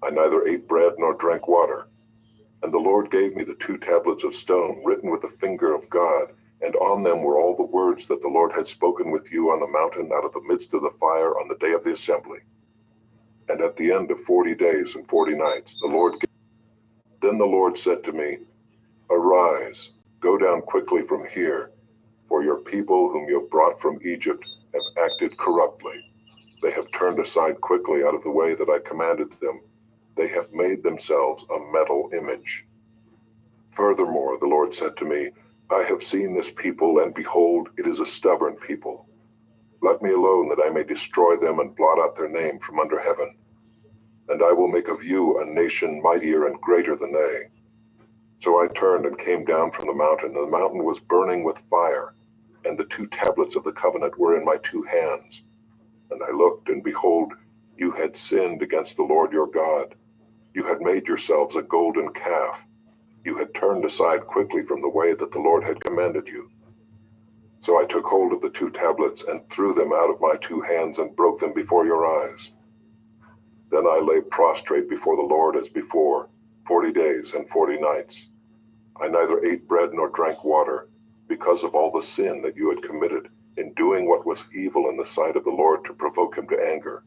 I neither ate bread nor drank water. And the Lord gave me the 2 tablets of stone written with the finger of God, and on them were all the words that the Lord had spoken with you on the mountain out of the midst of the fire on the day of the assembly. And at the end of 40 days and 40 nights, Then the Lord said to me, Arise, go down quickly from here, for your people whom you have brought from Egypt have acted corruptly. They have turned aside quickly out of the way that I commanded them. They have made themselves a metal image. Furthermore, the Lord said to me, I have seen this people, and behold, it is a stubborn people. Let me alone that I may destroy them and blot out their name from under heaven. And I will make of you a nation mightier and greater than they. So I turned and came down from the mountain, and the mountain was burning with fire, and the 2 tablets of the covenant were in my 2 hands. And I looked, and behold, you had sinned against the Lord your God. You had made yourselves a golden calf. You had turned aside quickly from the way that the Lord had commanded you. So I took hold of the 2 tablets and threw them out of my 2 hands and broke them before your eyes. Then I lay prostrate before the Lord as before, 40 days and 40 nights. I neither ate bread nor drank water, because of all the sin that you had committed in doing what was evil in the sight of the Lord to provoke him to anger.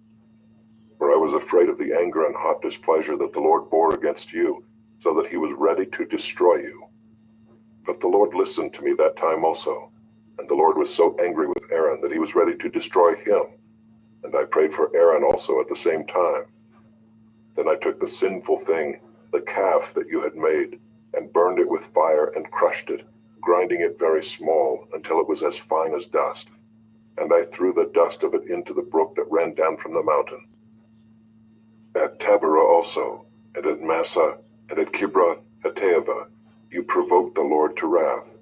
For I was afraid of the anger and hot displeasure that the Lord bore against you, so that he was ready to destroy you. But the Lord listened to me that time also, and the Lord was so angry with Aaron that he was ready to destroy him. And I prayed for Aaron also at the same time. Then I took the sinful thing the calf that you had made, and burned it with fire and crushed it, grinding it very small until it was as fine as dust. And I threw the dust of it into the brook that ran down from the mountain. At Taberah also, and at Massah, and at Kibroth Hattaavah, you provoked the Lord to wrath.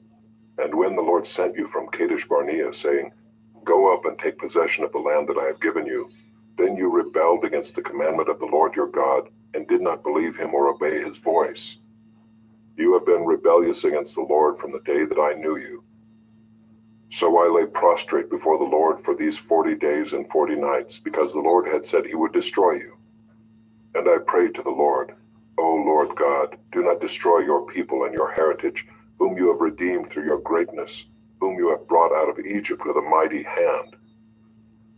And when the Lord sent you from Kadesh Barnea, saying, Go up and take possession of the land that I have given you, then you rebelled against the commandment of the Lord your God, and did not believe him or obey his voice. You have been rebellious against the Lord from the day that I knew you. So I lay prostrate before the Lord for these 40 days and 40 nights, because the Lord had said he would destroy you. And I prayed to the Lord, O Lord God, do not destroy your people and your heritage, whom you have redeemed through your greatness, whom you have brought out of Egypt with a mighty hand.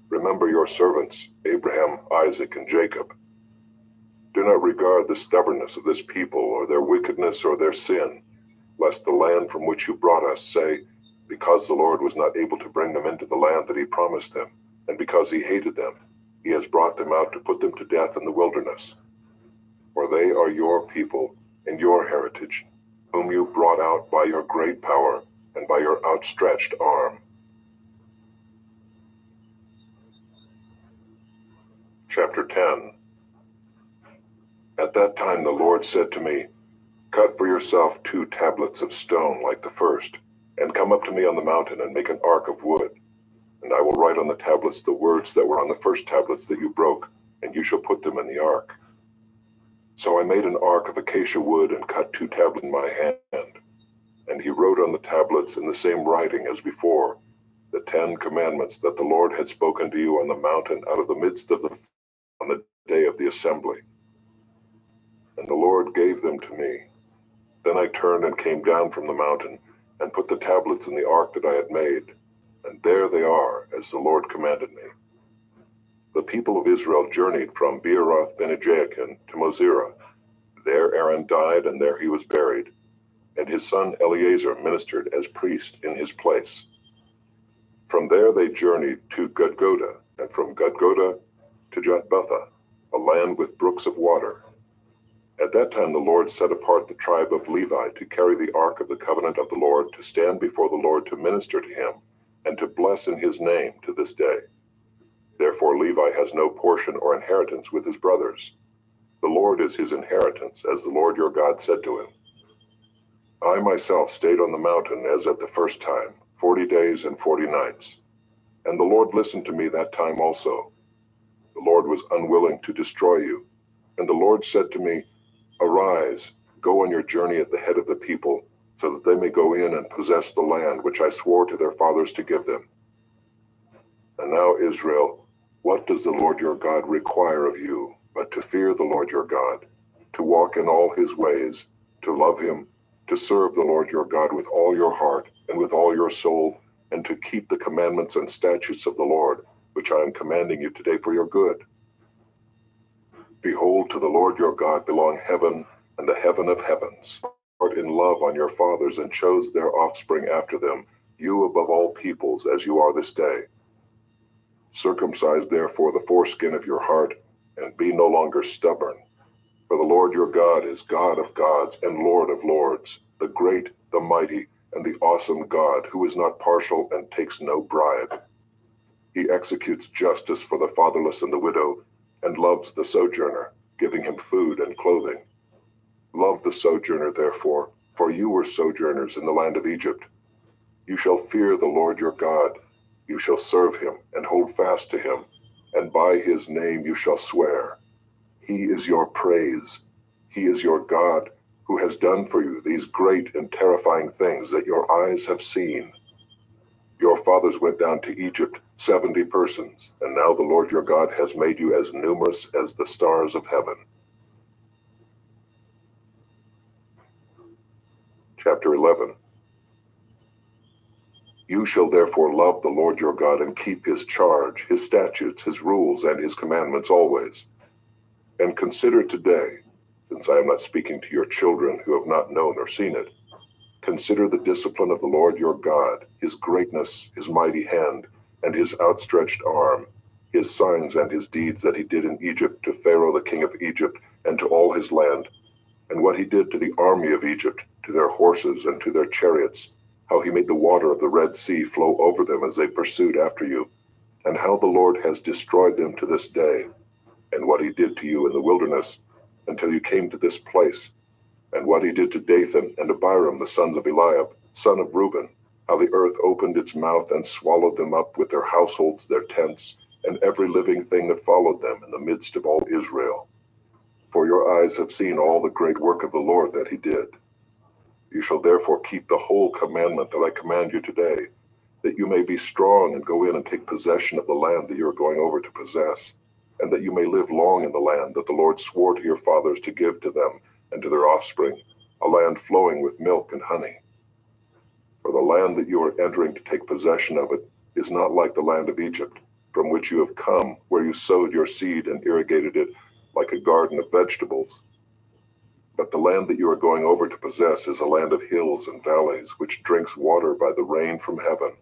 Remember your servants, Abraham, Isaac, and Jacob. Do not regard the stubbornness of this people, or their wickedness, or their sin, lest the land from which you brought us say, because the Lord was not able to bring them into the land that he promised them, and because he hated them, he has brought them out to put them to death in the wilderness. For they are your people and your heritage, whom you brought out by your great power and by your outstretched arm. Chapter 10. At that time the Lord said to me, Cut for yourself 2 tablets of stone like the first, and come up to me on the mountain and make an ark of wood. And I will write on the tablets the words that were on the first tablets that you broke, and you shall put them in the ark. So I made an ark of acacia wood and cut 2 tablets in my hand. And he wrote on the tablets in the same writing as before, the 10 commandments that the Lord had spoken to you on the mountain out of the midst of the on the day of the assembly. And the Lord gave them to me. Then I turned and came down from the mountain, and put the tablets in the ark that I had made, and there they are, as the Lord commanded me. The people of Israel journeyed from Beeroth Bene-Jaakan to Mosera. There Aaron died, and there he was buried, and his son Eleazar ministered as priest in his place. From there they journeyed to Gudgoda, and from Gudgoda to Jotbatha, a land with brooks of water. At that time the Lord set apart the tribe of Levi to carry the ark of the covenant of the Lord, to stand before the Lord to minister to him, and to bless in his name to this day. Therefore Levi has no portion or inheritance with his brothers. The Lord is his inheritance, as the Lord your God said to him. I myself stayed on the mountain as at the first time, 40 days and 40 nights. And the Lord listened to me that time also. The Lord was unwilling to destroy you. And the Lord said to me, Arise, go on your journey at the head of the people, so that they may go in and possess the land which I swore to their fathers to give them. And now, Israel, what does the Lord your God require of you, but to fear the Lord your God, to walk in all his ways, to love him, to serve the Lord your God with all your heart and with all your soul, and to keep the commandments and statutes of the Lord, which I am commanding you today for your good? Behold, to the Lord your God belong heaven and the heaven of heavens. Art in love on your fathers, and chose their offspring after them, you above all peoples, as you are this day. Circumcise therefore the foreskin of your heart, and be no longer stubborn. For the Lord your God is God of gods and Lord of lords, the great, the mighty, and the awesome God, who is not partial and takes no bribe. He executes justice for the fatherless and the widow, and loves the sojourner, giving him food and clothing. Love the sojourner, therefore, for you were sojourners in the land of Egypt. You shall fear the Lord your God. You shall serve him and hold fast to him, and by his name you shall swear. He is your praise. He is your God, who has done for you these great and terrifying things that your eyes have seen. Your fathers went down to Egypt, 70 persons, and now the Lord your God has made you as numerous as the stars of heaven. Chapter 11. You shall therefore love the Lord your God and keep his charge, his statutes, his rules, and his commandments always. And consider today, since I am not speaking to your children who have not known or seen it, consider the discipline of the Lord your God, his greatness, his mighty hand, and his outstretched arm, his signs and his deeds that he did in Egypt to Pharaoh the king of Egypt and to all his land, and what he did to the army of Egypt, to their horses and to their chariots, how he made the water of the Red Sea flow over them as they pursued after you, and how the Lord has destroyed them to this day, and what he did to you in the wilderness until you came to this place, and what he did to Dathan and Abiram, the sons of Eliab, son of Reuben, how the earth opened its mouth and swallowed them up with their households, their tents, and every living thing that followed them in the midst of all Israel. For your eyes have seen all the great work of the Lord that he did. You shall therefore keep the whole commandment that I command you today, that you may be strong and go in and take possession of the land that you are going over to possess, and that you may live long in the land that the Lord swore to your fathers to give to them and to their offspring, a land flowing with milk and honey. For the land that you are entering to take possession of it is not like the land of Egypt, from which you have come, where you sowed your seed and irrigated it like a garden of vegetables. But the land that you are going over to possess is a land of hills and valleys, which drinks water by the rain from heaven,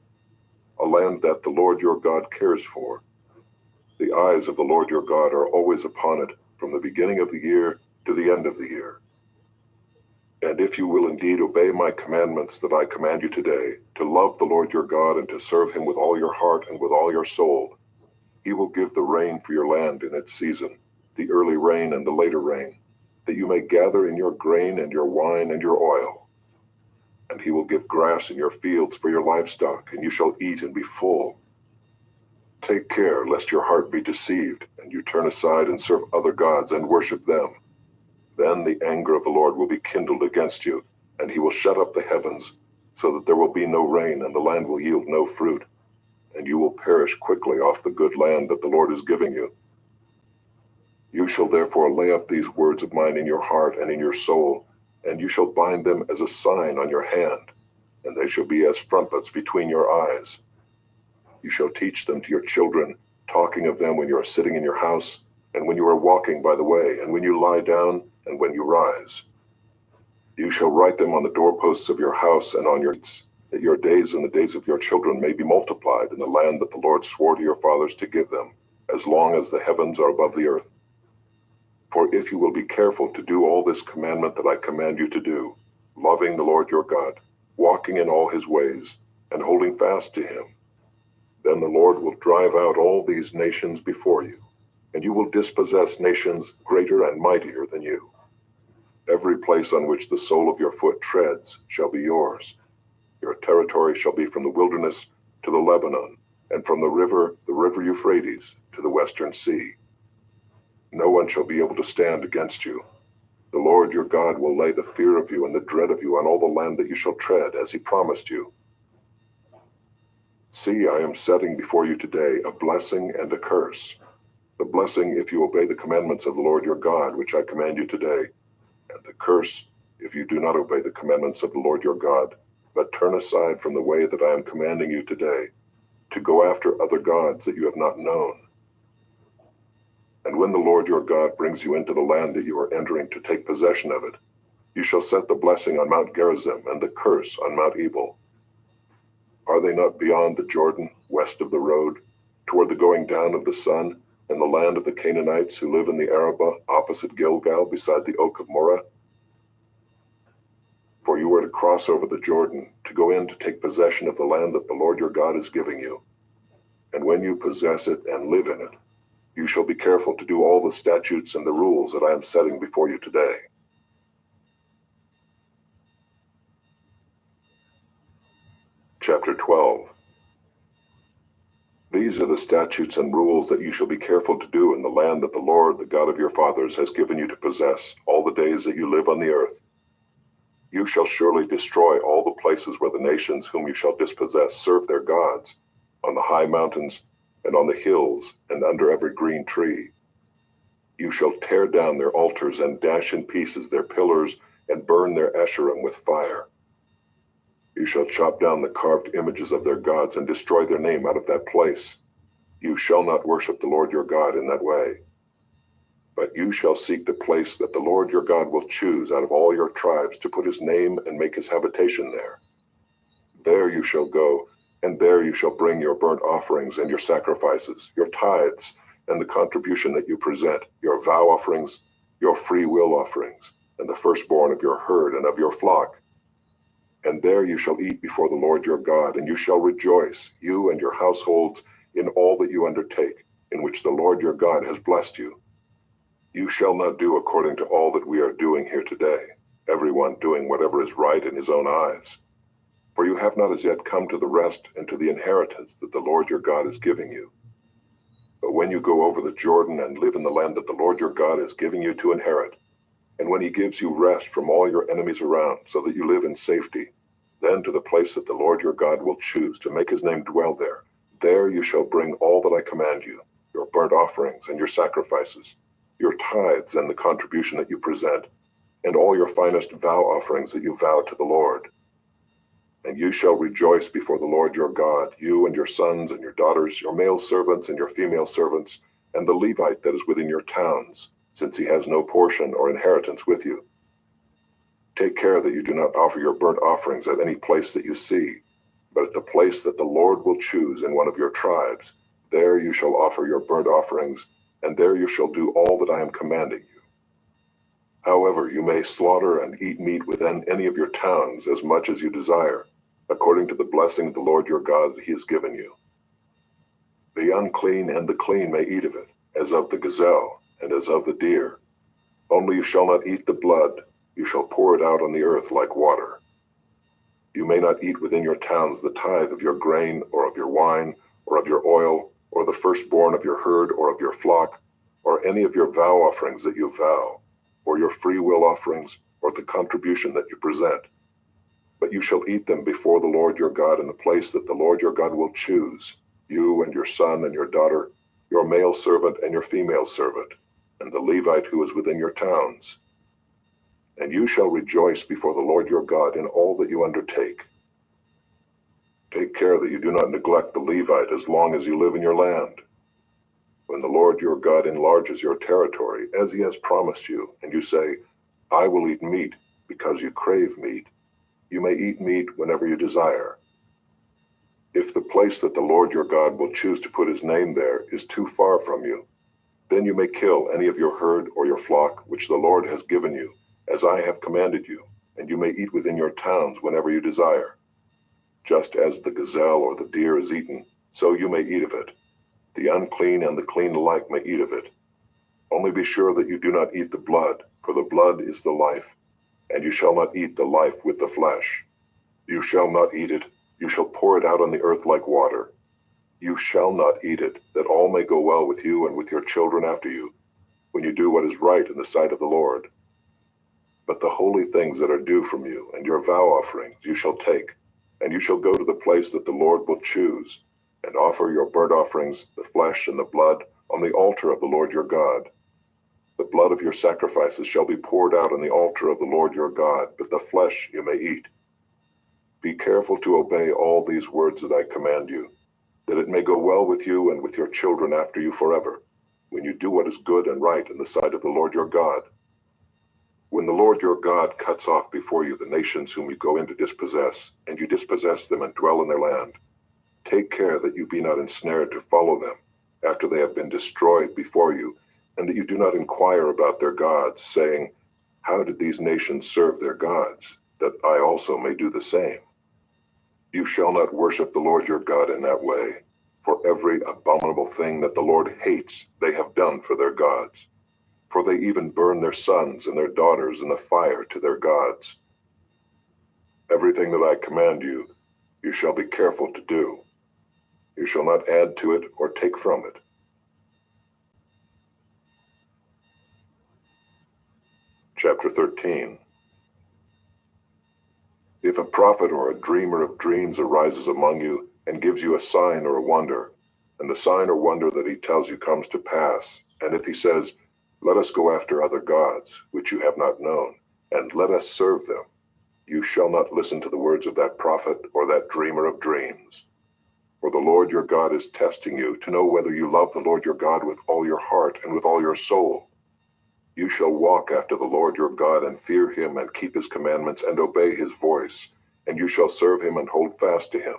a land that the Lord your God cares for. The eyes of the Lord your God are always upon it, from the beginning of the year to the end of the year. And if you will indeed obey my commandments that I command you today, to love the Lord your God and to serve him with all your heart and with all your soul, he will give the rain for your land in its season, the early rain and the later rain, that you may gather in your grain and your wine and your oil. And he will give grass in your fields for your livestock, and you shall eat and be full. Take care lest your heart be deceived, and you turn aside and serve other gods and worship them. Then the anger of the Lord will be kindled against you, and he will shut up the heavens, so that there will be no rain, and the land will yield no fruit, and you will perish quickly off the good land that the Lord is giving you. You shall therefore lay up these words of mine in your heart and in your soul, and you shall bind them as a sign on your hand, and they shall be as frontlets between your eyes. You shall teach them to your children, talking of them when you are sitting in your house, and when you are walking by the way, and when you lie down, and when you rise. You shall write them on the doorposts of your house and on your gates, that your days and the days of your children may be multiplied in the land that the Lord swore to your fathers to give them, as long as the heavens are above the earth. For if you will be careful to do all this commandment that I command you to do, loving the Lord your God, walking in all his ways, and holding fast to him, then the Lord will drive out all these nations before you, and you will dispossess nations greater and mightier than you. Every place on which the sole of your foot treads shall be yours. Your territory shall be from the wilderness to the Lebanon, and from the river Euphrates, to the western sea. No one shall be able to stand against you. The Lord your God will lay the fear of you and the dread of you on all the land that you shall tread, as he promised you. See, I am setting before you today a blessing and a curse. The blessing if you obey the commandments of the Lord your God, which I command you today, and the curse if you do not obey the commandments of the Lord your God, but turn aside from the way that I am commanding you today, to go after other gods that you have not known. And when the Lord your God brings you into the land that you are entering to take possession of it, you shall set the blessing on Mount Gerizim and the curse on Mount Ebal. Are they not beyond the Jordan, west of the road, toward the going down of the sun, in the land of the Canaanites who live in the Arabah, opposite Gilgal, beside the oak of Moreh? For you are to cross over the Jordan, to go in to take possession of the land that the Lord your God is giving you. And when you possess it and live in it, you shall be careful to do all the statutes and the rules that I am setting before you today. Chapter 12. These are the statutes and rules that you shall be careful to do in the land that the Lord, the God of your fathers, has given you to possess all the days that you live on the earth. You shall surely destroy all the places where the nations whom you shall dispossess serve their gods, on the high mountains, and on the hills, and under every green tree. You shall tear down their altars and dash in pieces their pillars and burn their Asherim with fire. You shall chop down the carved images of their gods and destroy their name out of that place. You shall not worship the Lord your God in that way. But you shall seek the place that the Lord your God will choose out of all your tribes to put his name and make his habitation there. There you shall go, and there you shall bring your burnt offerings and your sacrifices, your tithes, and the contribution that you present, your vow offerings, your free will offerings, and the firstborn of your herd and of your flock. And there you shall eat before the Lord your God, and you shall rejoice, you and your households, in all that you undertake, in which the Lord your God has blessed you. You shall not do according to all that we are doing here today, everyone doing whatever is right in his own eyes. For you have not as yet come to the rest and to the inheritance that the Lord your God is giving you. But when you go over the Jordan and live in the land that the Lord your God is giving you to inherit, and when he gives you rest from all your enemies around, so that you live in safety, then to the place that the Lord your God will choose to make his name dwell there, there you shall bring all that I command you, your burnt offerings and your sacrifices, your tithes and the contribution that you present, and all your finest vow offerings that you vow to the Lord. And you shall rejoice before the Lord your God, you and your sons and your daughters, your male servants and your female servants, and the Levite that is within your towns, since he has no portion or inheritance with you. Take care that you do not offer your burnt offerings at any place that you see, but at the place that the Lord will choose in one of your tribes. There you shall offer your burnt offerings, and there you shall do all that I am commanding you. However, you may slaughter and eat meat within any of your towns as much as you desire, according to the blessing of the Lord your God that he has given you. The unclean and the clean may eat of it, as of the gazelle and as of the deer. Only you shall not eat the blood, you shall pour it out on the earth like water. You may not eat within your towns the tithe of your grain, or of your wine, or of your oil, or the firstborn of your herd or of your flock, or any of your vow offerings that you vow, or your free will offerings, or the contribution that you present. But you shall eat them before the Lord your God in the place that the Lord your God will choose, you and your son and your daughter, your male servant and your female servant, and the Levite who is within your towns. And you shall rejoice before the Lord your God in all that you undertake. Take care that you do not neglect the Levite as long as you live in your land. When the Lord your God enlarges your territory, as he has promised you, and you say, I will eat meat, because you crave meat, you may eat meat whenever you desire. If the place that the Lord your God will choose to put his name there is too far from you, then you may kill any of your herd or your flock which the Lord has given you, as I have commanded you, and you may eat within your towns whenever you desire. Just as the gazelle or the deer is eaten, so you may eat of it. The unclean and the clean alike may eat of it. Only be sure that you do not eat the blood, for the blood is the life, and you shall not eat the life with the flesh. You shall not eat it, you shall pour it out on the earth like water. You shall not eat it, that all may go well with you and with your children after you, when you do what is right in the sight of the Lord. But the holy things that are due from you, and your vow offerings, you shall take, and you shall go to the place that the Lord will choose, and offer your burnt offerings, the flesh and the blood, on the altar of the Lord your God. The blood of your sacrifices shall be poured out on the altar of the Lord your God, but the flesh you may eat. Be careful to obey all these words that I command you, that it may go well with you and with your children after you forever, when you do what is good and right in the sight of the Lord your God. When the Lord your God cuts off before you the nations whom you go in to dispossess, and you dispossess them and dwell in their land, take care that you be not ensnared to follow them, after they have been destroyed before you, and that you do not inquire about their gods, saying, how did these nations serve their gods, that I also may do the same? You shall not worship the Lord your God in that way, for every abominable thing that the Lord hates they have done for their gods. For they even burn their sons and their daughters in the fire to their gods. Everything that I command you, you shall be careful to do. You shall not add to it or take from it. Chapter 13. If a prophet or a dreamer of dreams arises among you and gives you a sign or a wonder, and the sign or wonder that he tells you comes to pass, and if he says, let us go after other gods, which you have not known, and let us serve them, you shall not listen to the words of that prophet or that dreamer of dreams. For the Lord your God is testing you to know whether you love the Lord your God with all your heart and with all your soul. You shall walk after the Lord your God and fear him and keep his commandments and obey his voice, and you shall serve him and hold fast to him.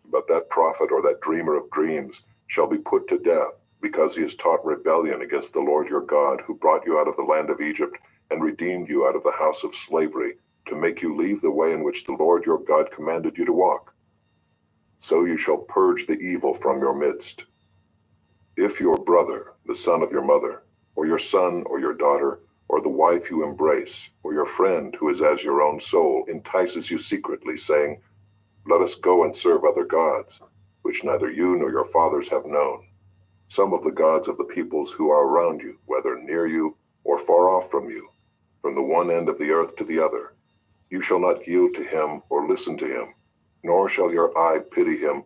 But that prophet or that dreamer of dreams shall be put to death, because he has taught rebellion against the Lord your God, who brought you out of the land of Egypt, and redeemed you out of the house of slavery, to make you leave the way in which the Lord your God commanded you to walk. So you shall purge the evil from your midst. If your brother, the son of your mother, or your son or your daughter, or the wife you embrace, or your friend who is as your own soul, entices you secretly, saying, "Let us go and serve other gods," which neither you nor your fathers have known, some of the gods of the peoples who are around you, whether near you or far off from you, from the one end of the earth to the other, you shall not yield to him or listen to him, nor shall your eye pity him,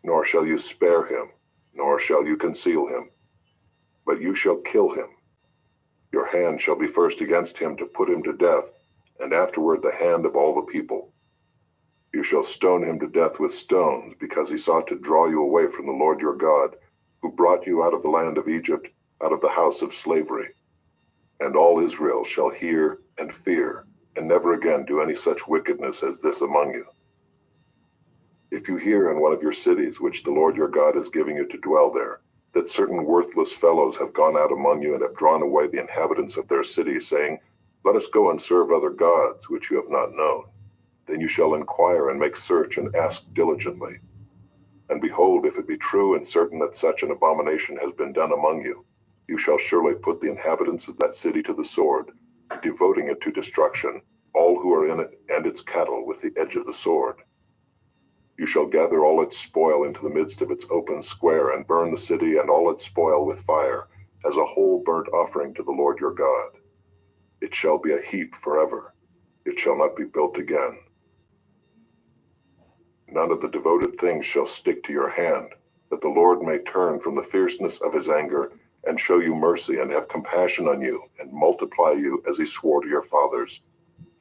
nor shall you spare him, nor shall you conceal him, but you shall kill him. Your hand shall be first against him to put him to death, and afterward the hand of all the people. You shall stone him to death with stones, because he sought to draw you away from the Lord your God, who brought you out of the land of Egypt, out of the house of slavery. And all Israel shall hear and fear, and never again do any such wickedness as this among you. If you hear in one of your cities, which the Lord your God is giving you to dwell there, that certain worthless fellows have gone out among you and have drawn away the inhabitants of their city, saying, "Let us go and serve other gods, which you have not known," then you shall inquire and make search and ask diligently. And behold, if it be true and certain that such an abomination has been done among you, you shall surely put the inhabitants of that city to the sword, devoting it to destruction, all who are in it and its cattle with the edge of the sword. You shall gather all its spoil into the midst of its open square, and burn the city and all its spoil with fire, as a whole burnt offering to the Lord your God. It shall be a heap forever. It shall not be built again. None of the devoted things shall stick to your hand, that the Lord may turn from the fierceness of his anger, and show you mercy, and have compassion on you, and multiply you as he swore to your fathers,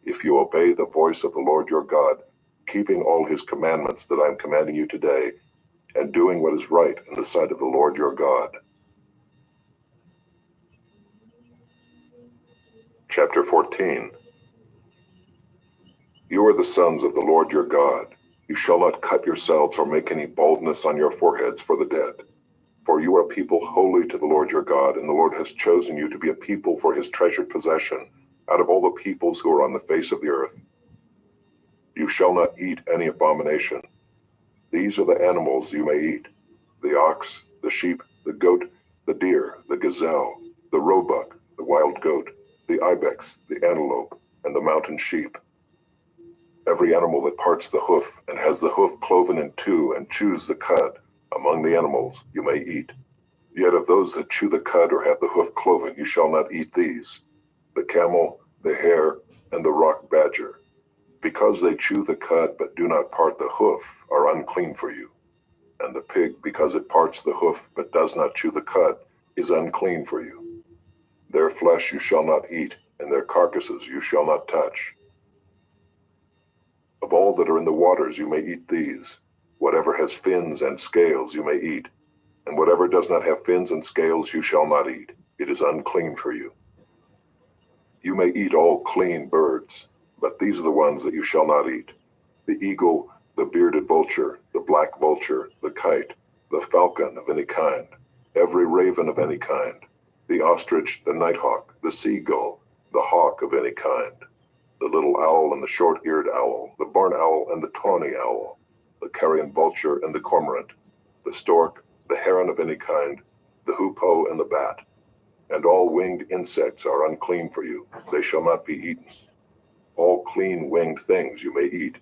if you obey the voice of the Lord your God, keeping all his commandments that I am commanding you today, and doing what is right in the sight of the Lord your God. Chapter 14. You are the sons of the Lord your God. You shall not cut yourselves or make any baldness on your foreheads for the dead. For you are a people holy to the Lord your God, and the Lord has chosen you to be a people for his treasured possession, out of all the peoples who are on the face of the earth. You shall not eat any abomination. These are the animals you may eat: the ox, the sheep, the goat, the deer, the gazelle, the roebuck, the wild goat, the ibex, the antelope, and the mountain sheep. Every animal that parts the hoof, and has the hoof cloven in two, and chews the cud, among the animals you may eat. Yet of those that chew the cud or have the hoof cloven, you shall not eat these: the camel, the hare, and the rock badger, because they chew the cud but do not part the hoof, are unclean for you. And the pig, because it parts the hoof but does not chew the cud, is unclean for you. Their flesh you shall not eat, and their carcasses you shall not touch. Of all that are in the waters you may eat these: whatever has fins and scales you may eat, and whatever does not have fins and scales you shall not eat. It is unclean for you. You may eat all clean birds, but these are the ones that you shall not eat: the eagle, the bearded vulture, the black vulture, the kite, the falcon of any kind, every raven of any kind, the ostrich, the nighthawk, the seagull, the hawk of any kind, the little owl and the short-eared owl, the barn owl and the tawny owl, the carrion vulture and the cormorant, the stork, the heron of any kind, the hoopoe and the bat. And all winged insects are unclean for you. They shall not be eaten. All clean winged things you may eat.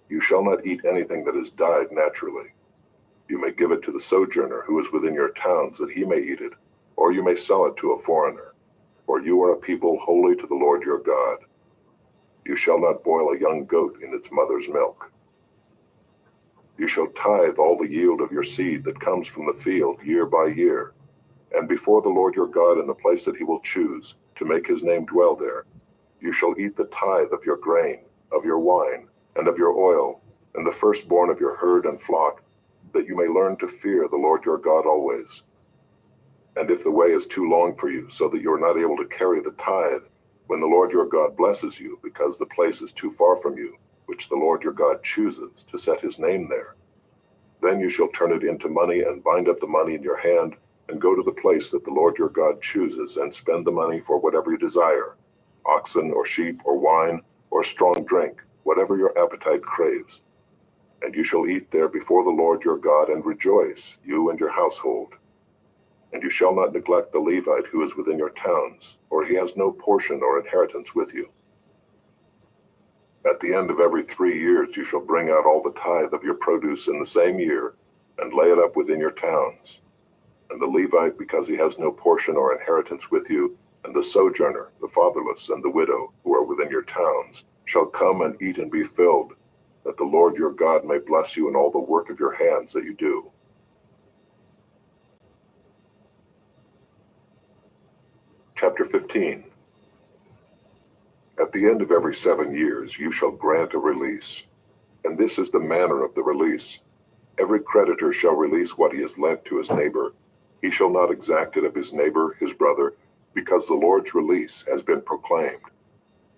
You shall not eat anything that is died naturally. You may give it to the sojourner who is within your towns, that he may eat it, or you may sell it to a foreigner. For you are a people holy to the Lord your God. You shall not boil a young goat in its mother's milk. You shall tithe all the yield of your seed that comes from the field year by year, and before the Lord your God in the place that he will choose, to make his name dwell there. You shall eat the tithe of your grain, of your wine, and of your oil, and the firstborn of your herd and flock, that you may learn to fear the Lord your God always. And if the way is too long for you, so that you are not able to carry the tithe, when the Lord your God blesses you, because the place is too far from you, which the Lord your God chooses to set his name there, then you shall turn it into money and bind up the money in your hand, and go to the place that the Lord your God chooses, and spend the money for whatever you desire, oxen or sheep or wine or strong drink, whatever your appetite craves. And you shall eat there before the Lord your God and rejoice, you and your household. And you shall not neglect the Levite who is within your towns, for he has no portion or inheritance with you. At the end of every 3 years you shall bring out all the tithe of your produce in the same year, and lay it up within your towns. And the Levite, because he has no portion or inheritance with you, and the sojourner, the fatherless, and the widow, who are within your towns, shall come and eat and be filled, that the Lord your God may bless you in all the work of your hands that you do. Chapter 15. At the end of every 7 years you shall grant a release. And this is the manner of the release. Every creditor shall release what he has lent to his neighbor. He shall not exact it of his neighbor, his brother, because the Lord's release has been proclaimed.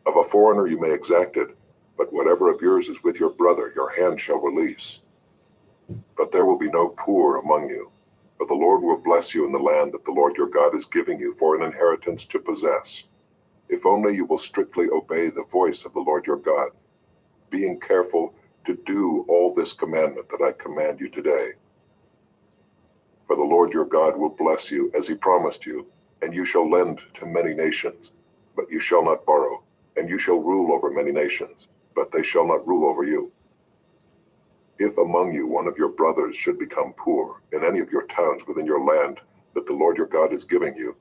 Of a foreigner you may exact it, but whatever of yours is with your brother, your hand shall release. But there will be no poor among you, but the Lord will bless you in the land that the Lord your God is giving you for an inheritance to possess, if only you will strictly obey the voice of the Lord your God, being careful to do all this commandment that I command you today. For the Lord your God will bless you as he promised you, and you shall lend to many nations, but you shall not borrow, and you shall rule over many nations, but they shall not rule over you. If among you one of your brothers should become poor in any of your towns within your land that the Lord your God is giving you,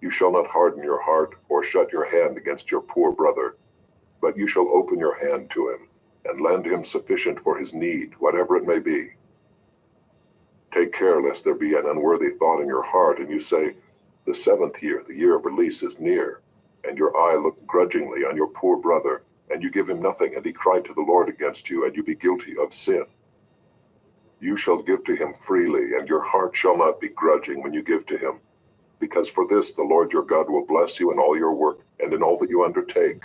you shall not harden your heart or shut your hand against your poor brother, but you shall open your hand to him and lend him sufficient for his need, whatever it may be. Take care lest there be an unworthy thought in your heart, and you say, the 7th year, the year of release, is near, and your eye look grudgingly on your poor brother, and you give him nothing, and he cry to the Lord against you, and you be guilty of sin. You shall give to him freely, and your heart shall not be grudging when you give to him, because for this the Lord your God will bless you in all your work and in all that you undertake.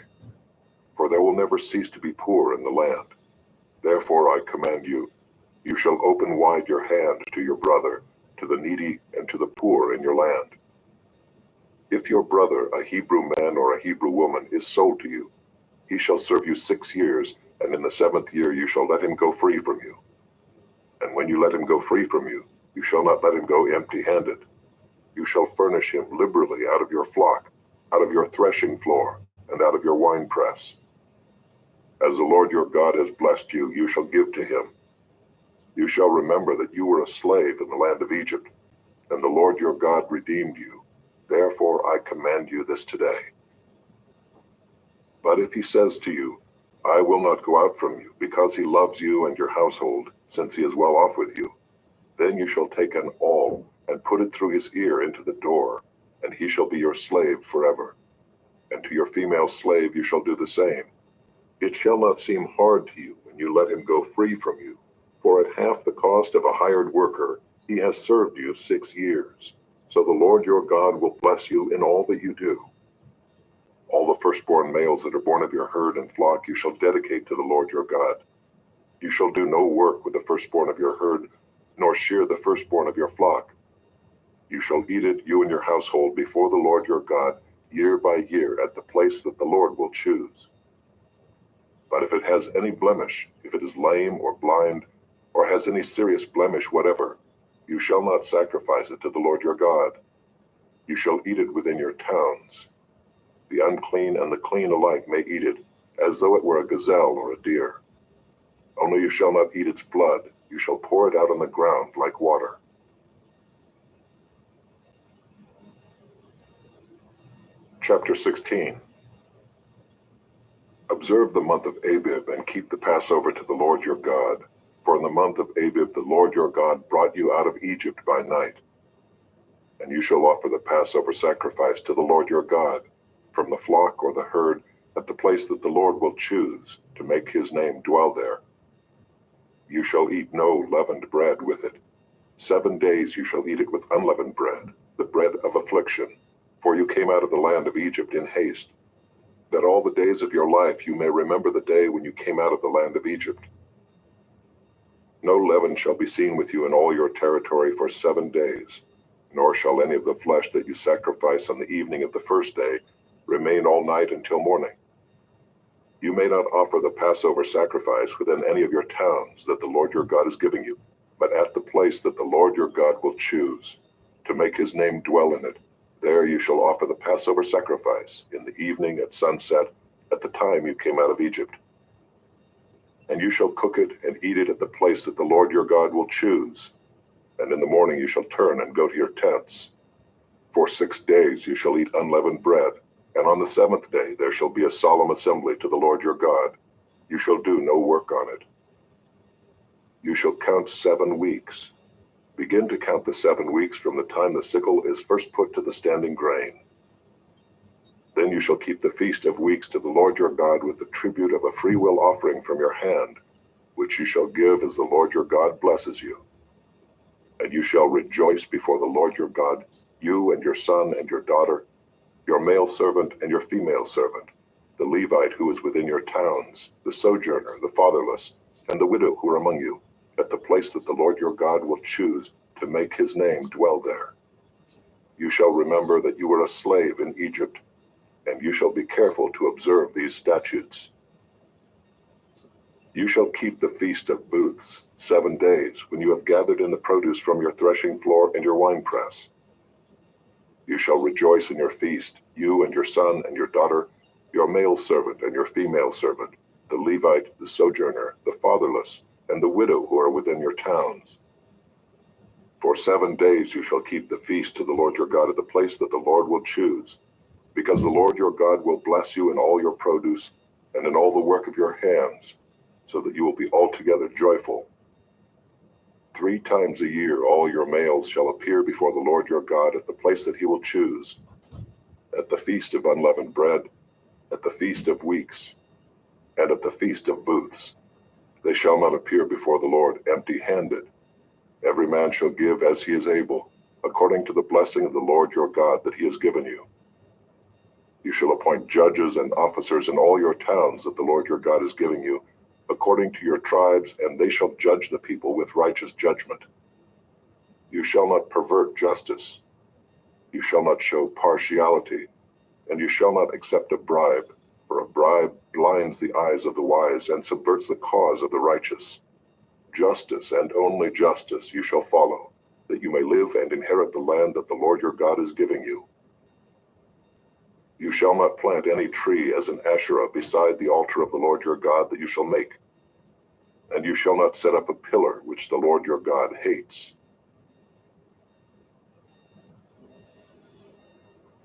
For there will never cease to be poor in the land. Therefore I command you, you shall open wide your hand to your brother, to the needy and to the poor in your land. If your brother, a Hebrew man or a Hebrew woman, is sold to you, he shall serve you 6 years, and in the 7th year you shall let him go free from you. And when you let him go free from you, you shall not let him go empty-handed. You shall furnish him liberally out of your flock, out of your threshing floor, and out of your winepress. As the Lord your God has blessed you, you shall give to him. You shall remember that you were a slave in the land of Egypt, and the Lord your God redeemed you. Therefore I command you this today. But if he says to you, I will not go out from you, because he loves you and your household, since he is well off with you, then you shall take an awl and put it through his ear into the door, and he shall be your slave forever. And to your female slave you shall do the same. It shall not seem hard to you when you let him go free from you, for at half the cost of a hired worker he has served you 6 years. So the Lord your God will bless you in all that you do. All the firstborn males that are born of your herd and flock you shall dedicate to the Lord your God. You shall do no work with the firstborn of your herd, nor shear the firstborn of your flock. You shall eat it, you and your household, before the Lord your God, year by year, at the place that the Lord will choose. But if it has any blemish, if it is lame or blind, or has any serious blemish whatever, you shall not sacrifice it to the Lord your God. You shall eat it within your towns. The unclean and the clean alike may eat it, as though it were a gazelle or a deer. Only you shall not eat its blood, you shall pour it out on the ground like water. Chapter 16. Observe the month of Abib and keep the Passover to the Lord your God. For in the month of Abib the Lord your God brought you out of Egypt by night. And you shall offer the Passover sacrifice to the Lord your God, from the flock or the herd, at the place that the Lord will choose, to make his name dwell there. You shall eat no leavened bread with it. 7 days you shall eat it with unleavened bread, the bread of affliction, for you came out of the land of Egypt in haste, that all the days of your life you may remember the day when you came out of the land of Egypt. No leaven shall be seen with you in all your territory for 7 days, nor shall any of the flesh that you sacrifice on the evening of the first day Remain all night until morning. You may not offer the Passover sacrifice within any of your towns that the Lord your God is giving you, but at the place that the Lord your God will choose, to make his name dwell in it. There you shall offer the Passover sacrifice in the evening at sunset, at the time you came out of Egypt. And you shall cook it and eat it at the place that the Lord your God will choose. And in the morning you shall turn and go to your tents. For 6 days you shall eat unleavened bread, and on the 7th day there shall be a solemn assembly to the Lord your God. You shall do no work on it. You shall count 7 weeks. Begin to count the 7 weeks from the time the sickle is first put to the standing grain. Then you shall keep the feast of weeks to the Lord your God with the tribute of a freewill offering from your hand, which you shall give as the Lord your God blesses you. And you shall rejoice before the Lord your God, you and your son and your daughter, your male servant and your female servant, the Levite who is within your towns, the sojourner, the fatherless, and the widow who are among you, at the place that the Lord your God will choose to make his name dwell there. You shall remember that you were a slave in Egypt, and you shall be careful to observe these statutes. You shall keep the Feast of Booths 7 days, when you have gathered in the produce from your threshing floor and your winepress. You shall rejoice in your feast, you and your son and your daughter, your male servant and your female servant, the Levite, the sojourner, the fatherless, and the widow who are within your towns. For 7 days you shall keep the feast to the Lord your God at the place that the Lord will choose, because the Lord your God will bless you in all your produce and in all the work of your hands, so that you will be altogether joyful. 3 times a year all your males shall appear before the Lord your God at the place that he will choose, at the feast of unleavened bread, at the feast of weeks, and at the feast of booths. They shall not appear before the Lord empty-handed. Every man shall give as he is able, according to the blessing of the Lord your God that he has given you. You shall appoint judges and officers in all your towns that the Lord your God is giving you, according to your tribes, and they shall judge the people with righteous judgment. You shall not pervert justice. You shall not show partiality, and you shall not accept a bribe, for a bribe blinds the eyes of the wise and subverts the cause of the righteous. Justice and only justice you shall follow, that you may live and inherit the land that the Lord your God is giving you. You shall not plant any tree as an Asherah beside the altar of the Lord your God that you shall make. And you shall not set up a pillar which the Lord your God hates.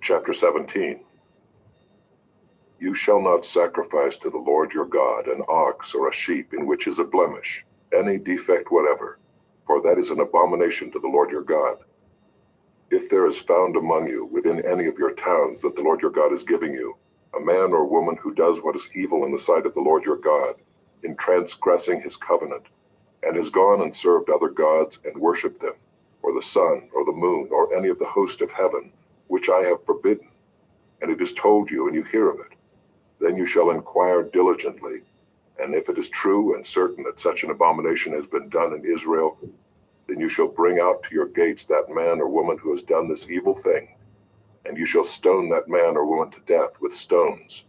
Chapter 17. You shall not sacrifice to the Lord your God an ox or a sheep in which is a blemish, any defect whatever, for that is an abomination to the Lord your God. If there is found among you within any of your towns that the Lord your God is giving you, a man or woman who does what is evil in the sight of the Lord your God, in transgressing his covenant, and has gone and served other gods and worshipped them, or the sun, or the moon, or any of the host of heaven, which I have forbidden, and it is told you and you hear of it, then you shall inquire diligently, and if it is true and certain that such an abomination has been done in Israel, then you shall bring out to your gates that man or woman who has done this evil thing, and you shall stone that man or woman to death with stones.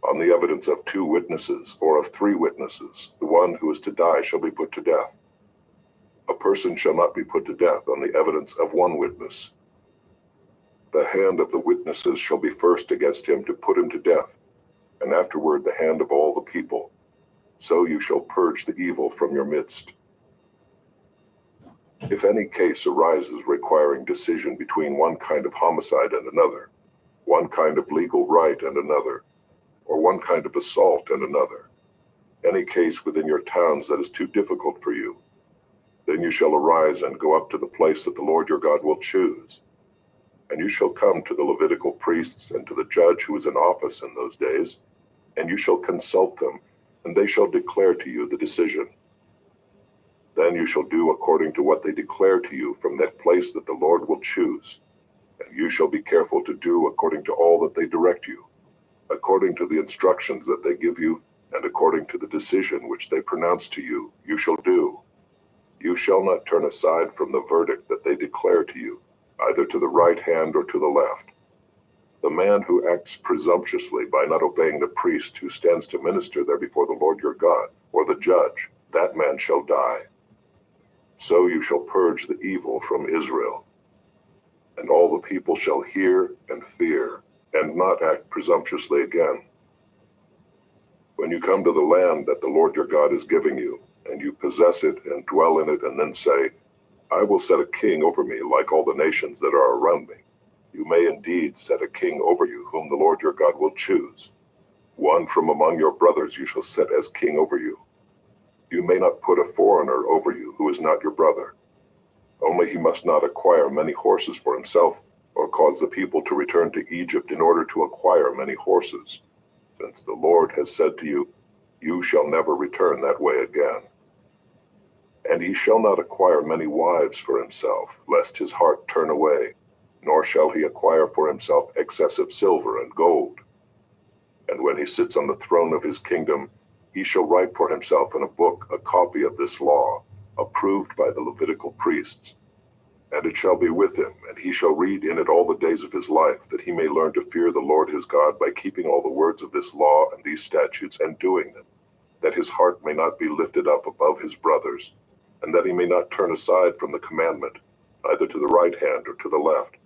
On the evidence of 2 witnesses, or of 3 witnesses, the one who is to die shall be put to death. A person shall not be put to death on the evidence of 1 witness. The hand of the witnesses shall be first against him to put him to death, and afterward the hand of all the people. So you shall purge the evil from your midst. If any case arises requiring decision between one kind of homicide and another, one kind of legal right and another, or one kind of assault and another, any case within your towns that is too difficult for you, then you shall arise and go up to the place that the Lord your God will choose. And you shall come to the Levitical priests and to the judge who is in office in those days, and you shall consult them, and they shall declare to you the decision. Then you shall do according to what they declare to you from that place that the Lord will choose, and you shall be careful to do according to all that they direct you, according to the instructions that they give you, and according to the decision which they pronounce to you, you shall do. You shall not turn aside from the verdict that they declare to you, either to the right hand or to the left. The man who acts presumptuously by not obeying the priest who stands to minister there before the Lord your God, or the judge, that man shall die. So you shall purge the evil from Israel. And all the people shall hear and fear, and not act presumptuously again. When you come to the land that the Lord your God is giving you, and you possess it and dwell in it, and then say, I will set a king over me like all the nations that are around me. You may indeed set a king over you, whom the Lord your God will choose. One from among your brothers you shall set as king over you. You may not put a foreigner over you who is not your brother. Only he must not acquire many horses for himself, or cause the people to return to Egypt in order to acquire many horses, since the Lord has said to you, you shall never return that way again. And he shall not acquire many wives for himself, lest his heart turn away, nor shall he acquire for himself excessive silver and gold. And when he sits on the throne of his kingdom, he shall write for himself in a book a copy of this law, approved by the Levitical priests. And it shall be with him, and he shall read in it all the days of his life, that he may learn to fear the Lord his God by keeping all the words of this law and these statutes and doing them, that his heart may not be lifted up above his brothers, and that he may not turn aside from the commandment, either to the right hand or to the left,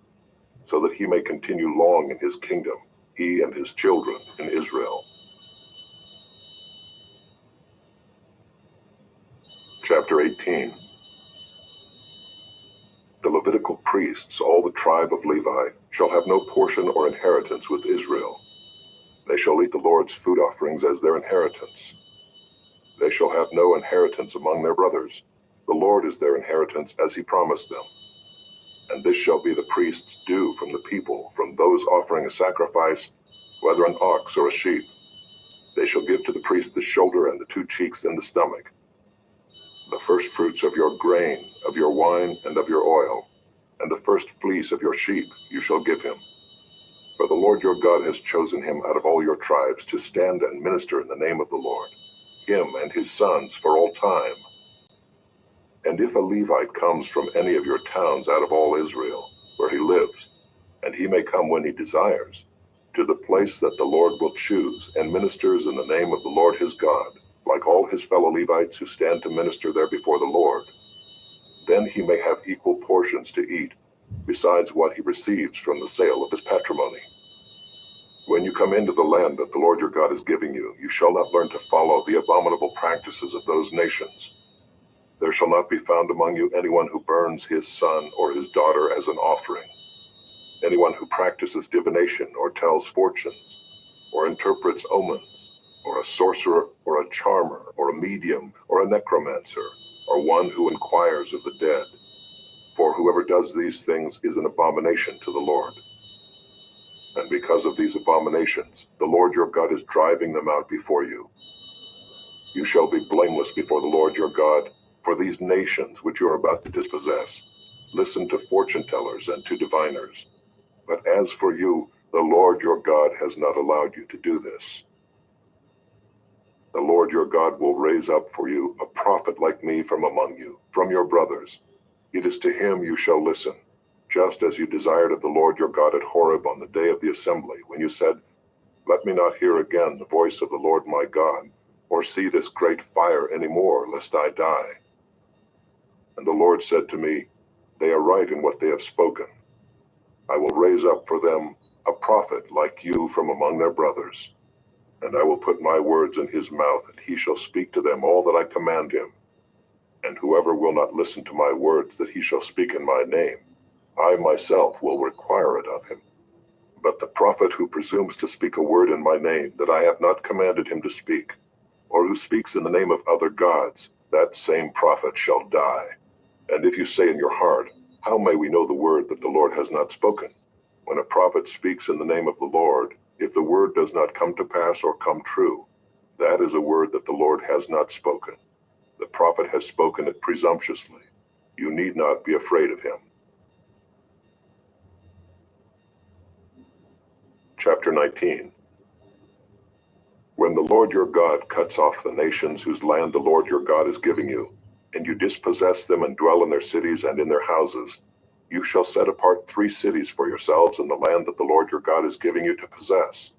so that he may continue long in his kingdom, he and his children in Israel. Chapter 18. The Levitical priests, all the tribe of Levi, shall have no portion or inheritance with Israel. They shall eat the Lord's food offerings as their inheritance. They shall have no inheritance among their brothers. The Lord is their inheritance as he promised them. And this shall be the priest's due from the people, from those offering a sacrifice, whether an ox or a sheep. They shall give to the priest the shoulder and the 2 cheeks and the stomach. The first fruits of your grain, of your wine, and of your oil, and the first fleece of your sheep you shall give him. For the Lord your God has chosen him out of all your tribes to stand and minister in the name of the Lord, him and his sons for all time. And if a Levite comes from any of your towns out of all Israel, where he lives, and he may come when he desires, to the place that the Lord will choose, and ministers in the name of the Lord his God, like all his fellow Levites who stand to minister there before the Lord, then he may have equal portions to eat, besides what he receives from the sale of his patrimony. When you come into the land that the Lord your God is giving you, you shall not learn to follow the abominable practices of those nations. There shall not be found among you anyone who burns his son or his daughter as an offering, anyone who practices divination or tells fortunes, or interprets omens, or a sorcerer, or a charmer, or a medium, or a necromancer, or one who inquires of the dead. For whoever does these things is an abomination to the Lord. And because of these abominations, the Lord your God is driving them out before you. You shall be blameless before the Lord your God, for these nations which you are about to dispossess. Listen to fortune tellers and to diviners. But as for you, the Lord your God has not allowed you to do this. The Lord your God will raise up for you a prophet like me from among you, from your brothers. It is to him you shall listen, just as you desired of the Lord your God at Horeb on the day of the assembly, when you said, Let me not hear again the voice of the Lord my God, or see this great fire any more, lest I die. And the Lord said to me, They are right in what they have spoken. I will raise up for them a prophet like you from among their brothers. And I will put my words in his mouth, and he shall speak to them all that I command him. And whoever will not listen to my words that he shall speak in my name, I myself will require it of him. But the prophet who presumes to speak a word in my name that I have not commanded him to speak, or who speaks in the name of other gods, that same prophet shall die. And if you say in your heart, How may we know the word that the Lord has not spoken? When a prophet speaks in the name of the Lord, if the word does not come to pass or come true, that is a word that the Lord has not spoken. The prophet has spoken it presumptuously. You need not be afraid of him. Chapter 19. When the Lord your God cuts off the nations whose land the Lord your God is giving you, and you dispossess them and dwell in their cities and in their houses, You shall set apart 3 cities for yourselves in the land that the Lord your God is giving you to possess.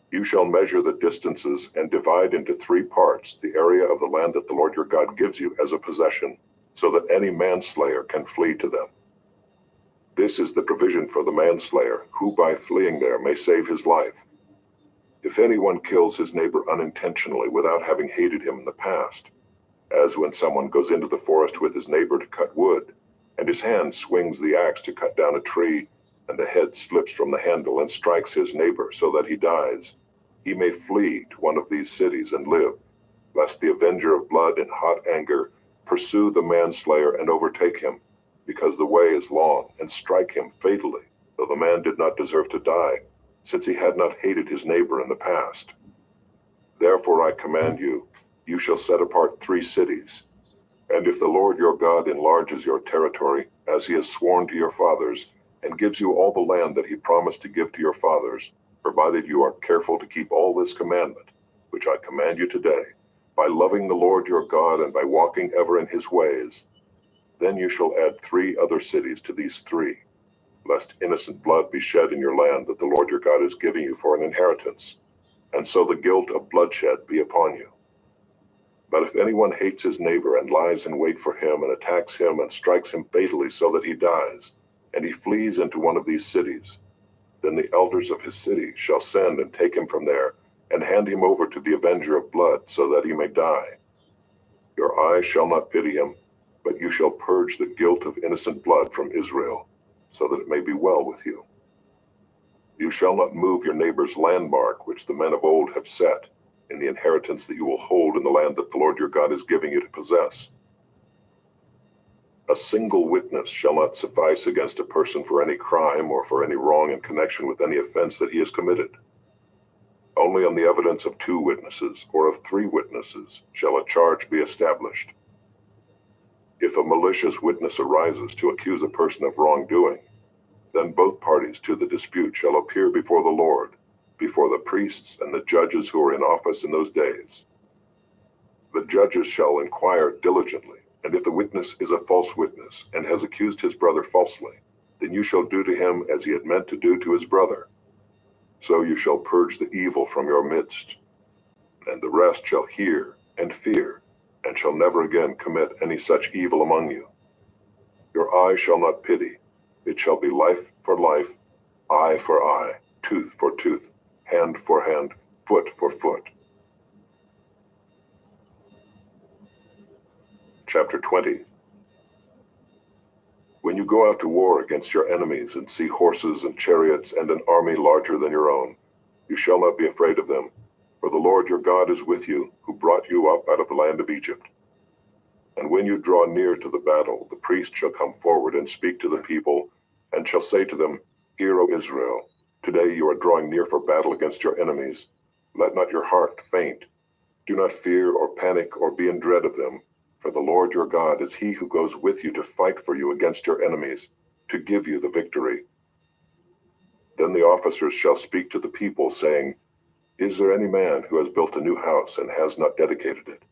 You shall measure the distances and divide into 3 parts the area of the land that the Lord your God gives you as a possession, so that any manslayer can flee to them. This is the provision for the manslayer, who by fleeing there may save his life. If anyone kills his neighbor unintentionally without having hated him in the past, as when someone goes into the forest with his neighbor to cut wood, and his hand swings the axe to cut down a tree, and the head slips from the handle and strikes his neighbor so that he dies, he may flee to one of these cities and live, lest the avenger of blood in hot anger pursue the manslayer and overtake him, because the way is long, and strike him fatally, though the man did not deserve to die, since he had not hated his neighbor in the past. Therefore I command you, you shall set apart 3 cities. And if the Lord your God enlarges your territory, as he has sworn to your fathers, and gives you all the land that he promised to give to your fathers, provided you are careful to keep all this commandment, which I command you today, by loving the Lord your God and by walking ever in his ways, then you shall add 3 other cities to these 3, lest innocent blood be shed in your land that the Lord your God is giving you for an inheritance, and so the guilt of bloodshed be upon you. But if anyone hates his neighbor and lies in wait for him and attacks him and strikes him fatally so that he dies, and he flees into one of these cities, then the elders of his city shall send and take him from there and hand him over to the avenger of blood so that he may die. Your eye shall not pity him, but you shall purge the guilt of innocent blood from Israel, so that it may be well with you. You shall not move your neighbor's landmark which the men of old have set, in the inheritance that you will hold in the land that the Lord your God is giving you to possess. A single witness shall not suffice against a person for any crime or for any wrong in connection with any offense that he has committed. Only on the evidence of 2 witnesses or of 3 witnesses shall a charge be established. If a malicious witness arises to accuse a person of wrongdoing, then both parties to the dispute shall appear before the Lord, before the priests and the judges who are in office in those days. The judges shall inquire diligently, and if the witness is a false witness and has accused his brother falsely, then you shall do to him as he had meant to do to his brother. So you shall purge the evil from your midst, and the rest shall hear and fear, and shall never again commit any such evil among you. Your eye shall not pity, it shall be life for life, eye for eye, tooth for tooth, hand for hand, foot for foot. Chapter 20. When you go out to war against your enemies and see horses and chariots and an army larger than your own, you shall not be afraid of them, for the Lord your God is with you, who brought you up out of the land of Egypt. And when you draw near to the battle, the priest shall come forward and speak to the people, and shall say to them, Hear, O Israel, today you are drawing near for battle against your enemies. Let not your heart faint. Do not fear or panic or be in dread of them, for the Lord your God is he who goes with you to fight for you against your enemies, to give you the victory. Then the officers shall speak to the people, saying, Is there any man who has built a new house and has not dedicated it?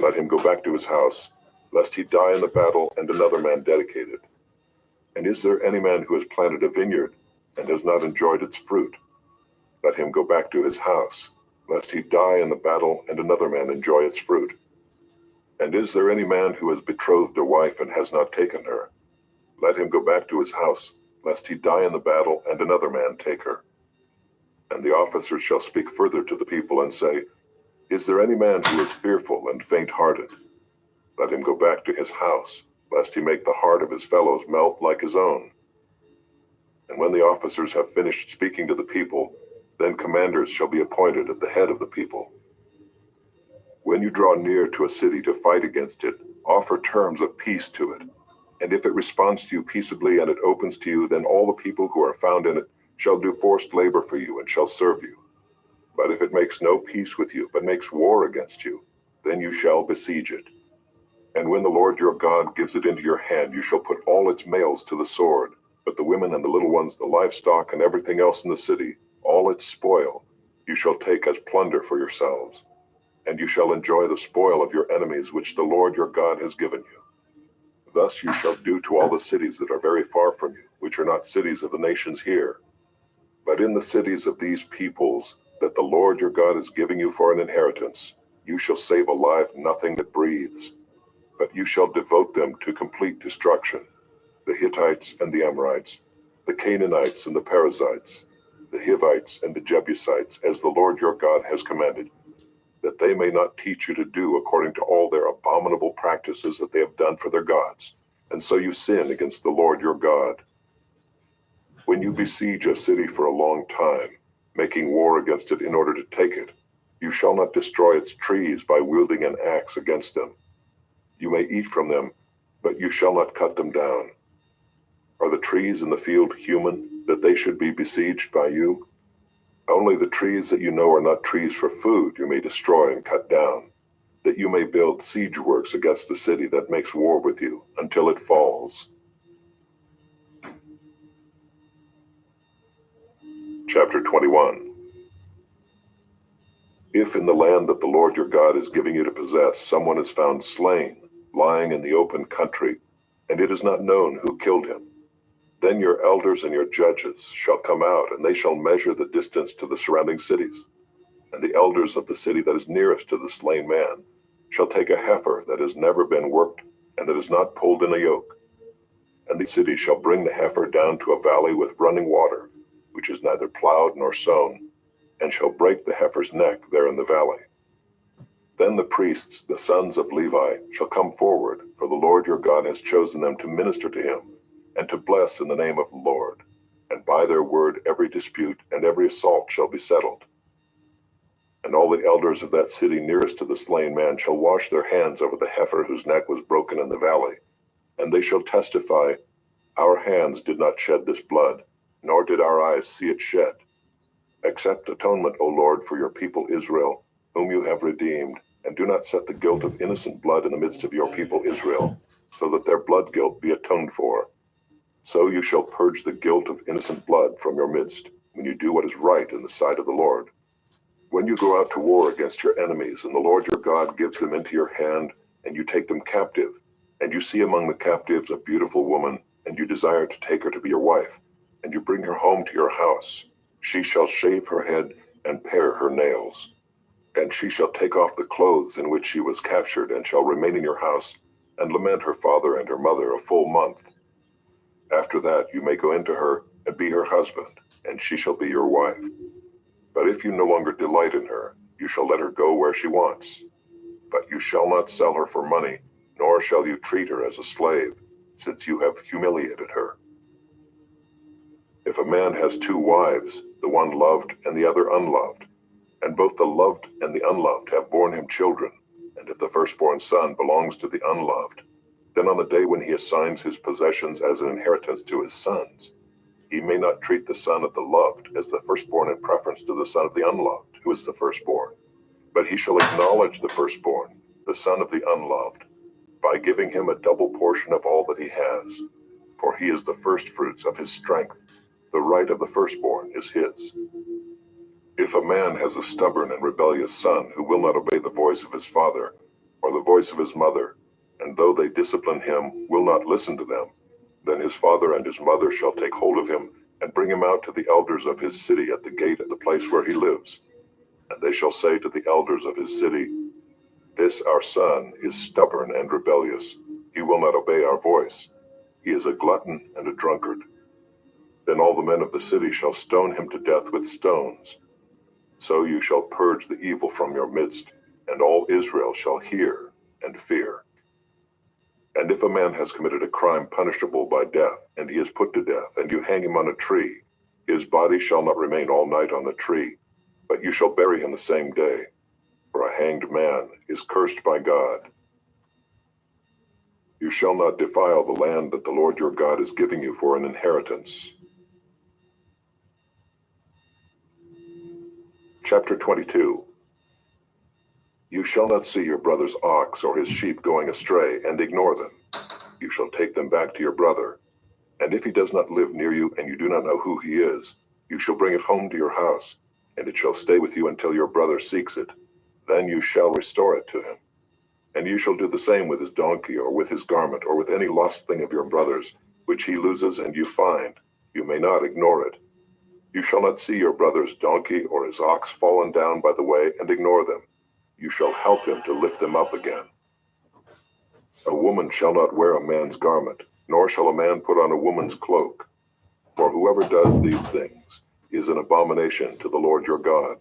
Let him go back to his house, lest he die in the battle and another man dedicate it. And is there any man who has planted a vineyard and has not enjoyed its fruit? Let him go back to his house, lest he die in the battle and another man enjoy its fruit. And is there any man who has betrothed a wife and has not taken her? Let him go back to his house, lest he die in the battle and another man take her. And the officers shall speak further to the people and say, Is there any man who is fearful and faint-hearted? Let him go back to his house, lest he make the heart of his fellows melt like his own. And when the officers have finished speaking to the people, then commanders shall be appointed at the head of the people. When you draw near to a city to fight against it, offer terms of peace to it. And if it responds to you peaceably and it opens to you, then all the people who are found in it shall do forced labor for you and shall serve you. But if it makes no peace with you, but makes war against you, then you shall besiege it. And when the Lord your God gives it into your hand, you shall put all its males to the sword, but the women and the little ones, the livestock and everything else in the city, all its spoil, you shall take as plunder for yourselves. And you shall enjoy the spoil of your enemies which the Lord your God has given you. Thus you shall do to all the cities that are very far from you, which are not cities of the nations here, but in the cities of these peoples that the Lord your God is giving you for an inheritance. You shall save alive nothing that breathes, but you shall devote them to complete destruction: the Hittites and the Amorites, the Canaanites and the Perizzites, the Hivites and the Jebusites, as the Lord your God has commanded, that they may not teach you to do according to all their abominable practices that they have done for their gods. And so you sin against the Lord your God. When you besiege a city for a long time, making war against it in order to take it, you shall not destroy its trees by wielding an axe against them. You may eat from them, but you shall not cut them down. Are the trees in the field human, that they should be besieged by you? Only the trees that you know are not trees for food you may destroy and cut down, that you may build siege works against the city that makes war with you, until it falls. Chapter 21. If in the land that the Lord your God is giving you to possess someone is found slain, lying in the open country, and it is not known who killed him, then your elders and your judges shall come out, and they shall measure the distance to the surrounding cities. And the elders of the city that is nearest to the slain man shall take a heifer that has never been worked and that is not pulled in a yoke. And the city shall bring the heifer down to a valley with running water, which is neither plowed nor sown, and shall break the heifer's neck there in the valley. Then the priests, the sons of Levi, shall come forward, for the Lord your God has chosen them to minister to him, and to bless in the name of the Lord. And by their word every dispute and every assault shall be settled. And all the elders of that city nearest to the slain man shall wash their hands over the heifer whose neck was broken in the valley. And they shall testify, Our hands did not shed this blood, nor did our eyes see it shed. Accept atonement, O Lord, for your people Israel, whom you have redeemed, and do not set the guilt of innocent blood in the midst of your people Israel, so that their blood guilt be atoned for. So you shall purge the guilt of innocent blood from your midst, when you do what is right in the sight of the Lord. When you go out to war against your enemies, and the Lord your God gives them into your hand, and you take them captive, and you see among the captives a beautiful woman, and you desire to take her to be your wife, and you bring her home to your house, she shall shave her head and pare her nails. And she shall take off the clothes in which she was captured, and shall remain in your house, and lament her father and her mother a full month. After that you may go into her, and be her husband, and she shall be your wife. But if you no longer delight in her, you shall let her go where she wants. But you shall not sell her for money, nor shall you treat her as a slave, since you have humiliated her. If a man has two wives, the one loved and the other unloved, and both the loved and the unloved have borne him children, and if the firstborn son belongs to the unloved, then on the day when he assigns his possessions as an inheritance to his sons, he may not treat the son of the loved as the firstborn in preference to the son of the unloved, who is the firstborn. But he shall acknowledge the firstborn, the son of the unloved, by giving him a double portion of all that he has, for he is the firstfruits of his strength. The right of the firstborn is his. If a man has a stubborn and rebellious son who will not obey the voice of his father, or the voice of his mother, and though they discipline him, will not listen to them, then his father and his mother shall take hold of him, and bring him out to the elders of his city at the gate of the place where he lives. And they shall say to the elders of his city, This our son is stubborn and rebellious. He will not obey our voice. He is a glutton and a drunkard. Then all the men of the city shall stone him to death with stones. So you shall purge the evil from your midst, and all Israel shall hear and fear. And if a man has committed a crime punishable by death, and he is put to death, and you hang him on a tree, his body shall not remain all night on the tree, but you shall bury him the same day, for a hanged man is cursed by God. You shall not defile the land that the Lord your God is giving you for an inheritance. Chapter 22. You shall not see your brother's ox or his sheep going astray, and ignore them. You shall take them back to your brother. And if he does not live near you, and you do not know who he is, you shall bring it home to your house, and it shall stay with you until your brother seeks it. Then you shall restore it to him. And you shall do the same with his donkey, or with his garment, or with any lost thing of your brother's, which he loses and you find. You may not ignore it. You shall not see your brother's donkey or his ox fallen down by the way and ignore them. You shall help him to lift them up again. A woman shall not wear a man's garment, nor shall a man put on a woman's cloak. For whoever does these things is an abomination to the Lord your God.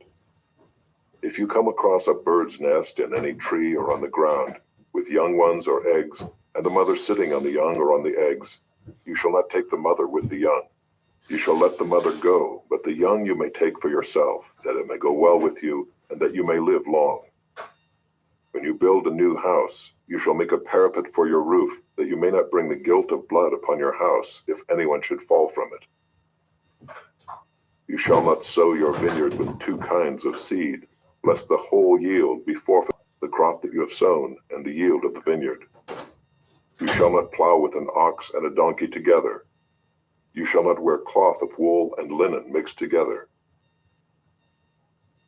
If you come across a bird's nest in any tree or on the ground, with young ones or eggs, and the mother sitting on the young or on the eggs, you shall not take the mother with the young. You shall let the mother go, but the young you may take for yourself, that it may go well with you, and that you may live long. When you build a new house, you shall make a parapet for your roof, that you may not bring the guilt of blood upon your house, if anyone should fall from it. You shall not sow your vineyard with two kinds of seed, lest the whole yield be forfeit, the crop that you have sown, and the yield of the vineyard. You shall not plow with an ox and a donkey together. You shall not wear cloth of wool and linen mixed together.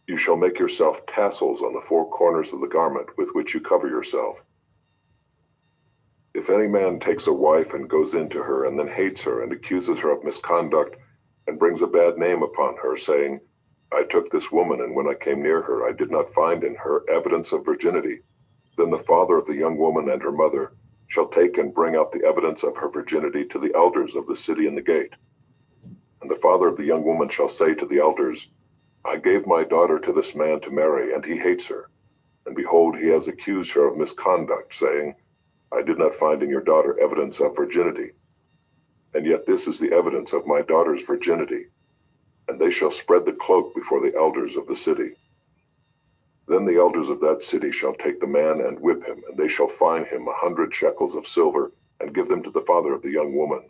You shall make yourself tassels on the four corners of the garment with which you cover yourself. If any man takes a wife and goes into her and then hates her and accuses her of misconduct and brings a bad name upon her, saying, I took this woman, and when I came near her, I did not find in her evidence of virginity, then the father of the young woman and her mother shall take and bring out the evidence of her virginity to the elders of the city in the gate. And the father of the young woman shall say to the elders, I gave my daughter to this man to marry, and he hates her. And behold, he has accused her of misconduct, saying, I did not find in your daughter evidence of virginity. And yet this is the evidence of my daughter's virginity. And they shall spread the cloak before the elders of the city. Then the elders of that city shall take the man and whip him, and they shall fine him 100 shekels of silver, and give them to the father of the young woman,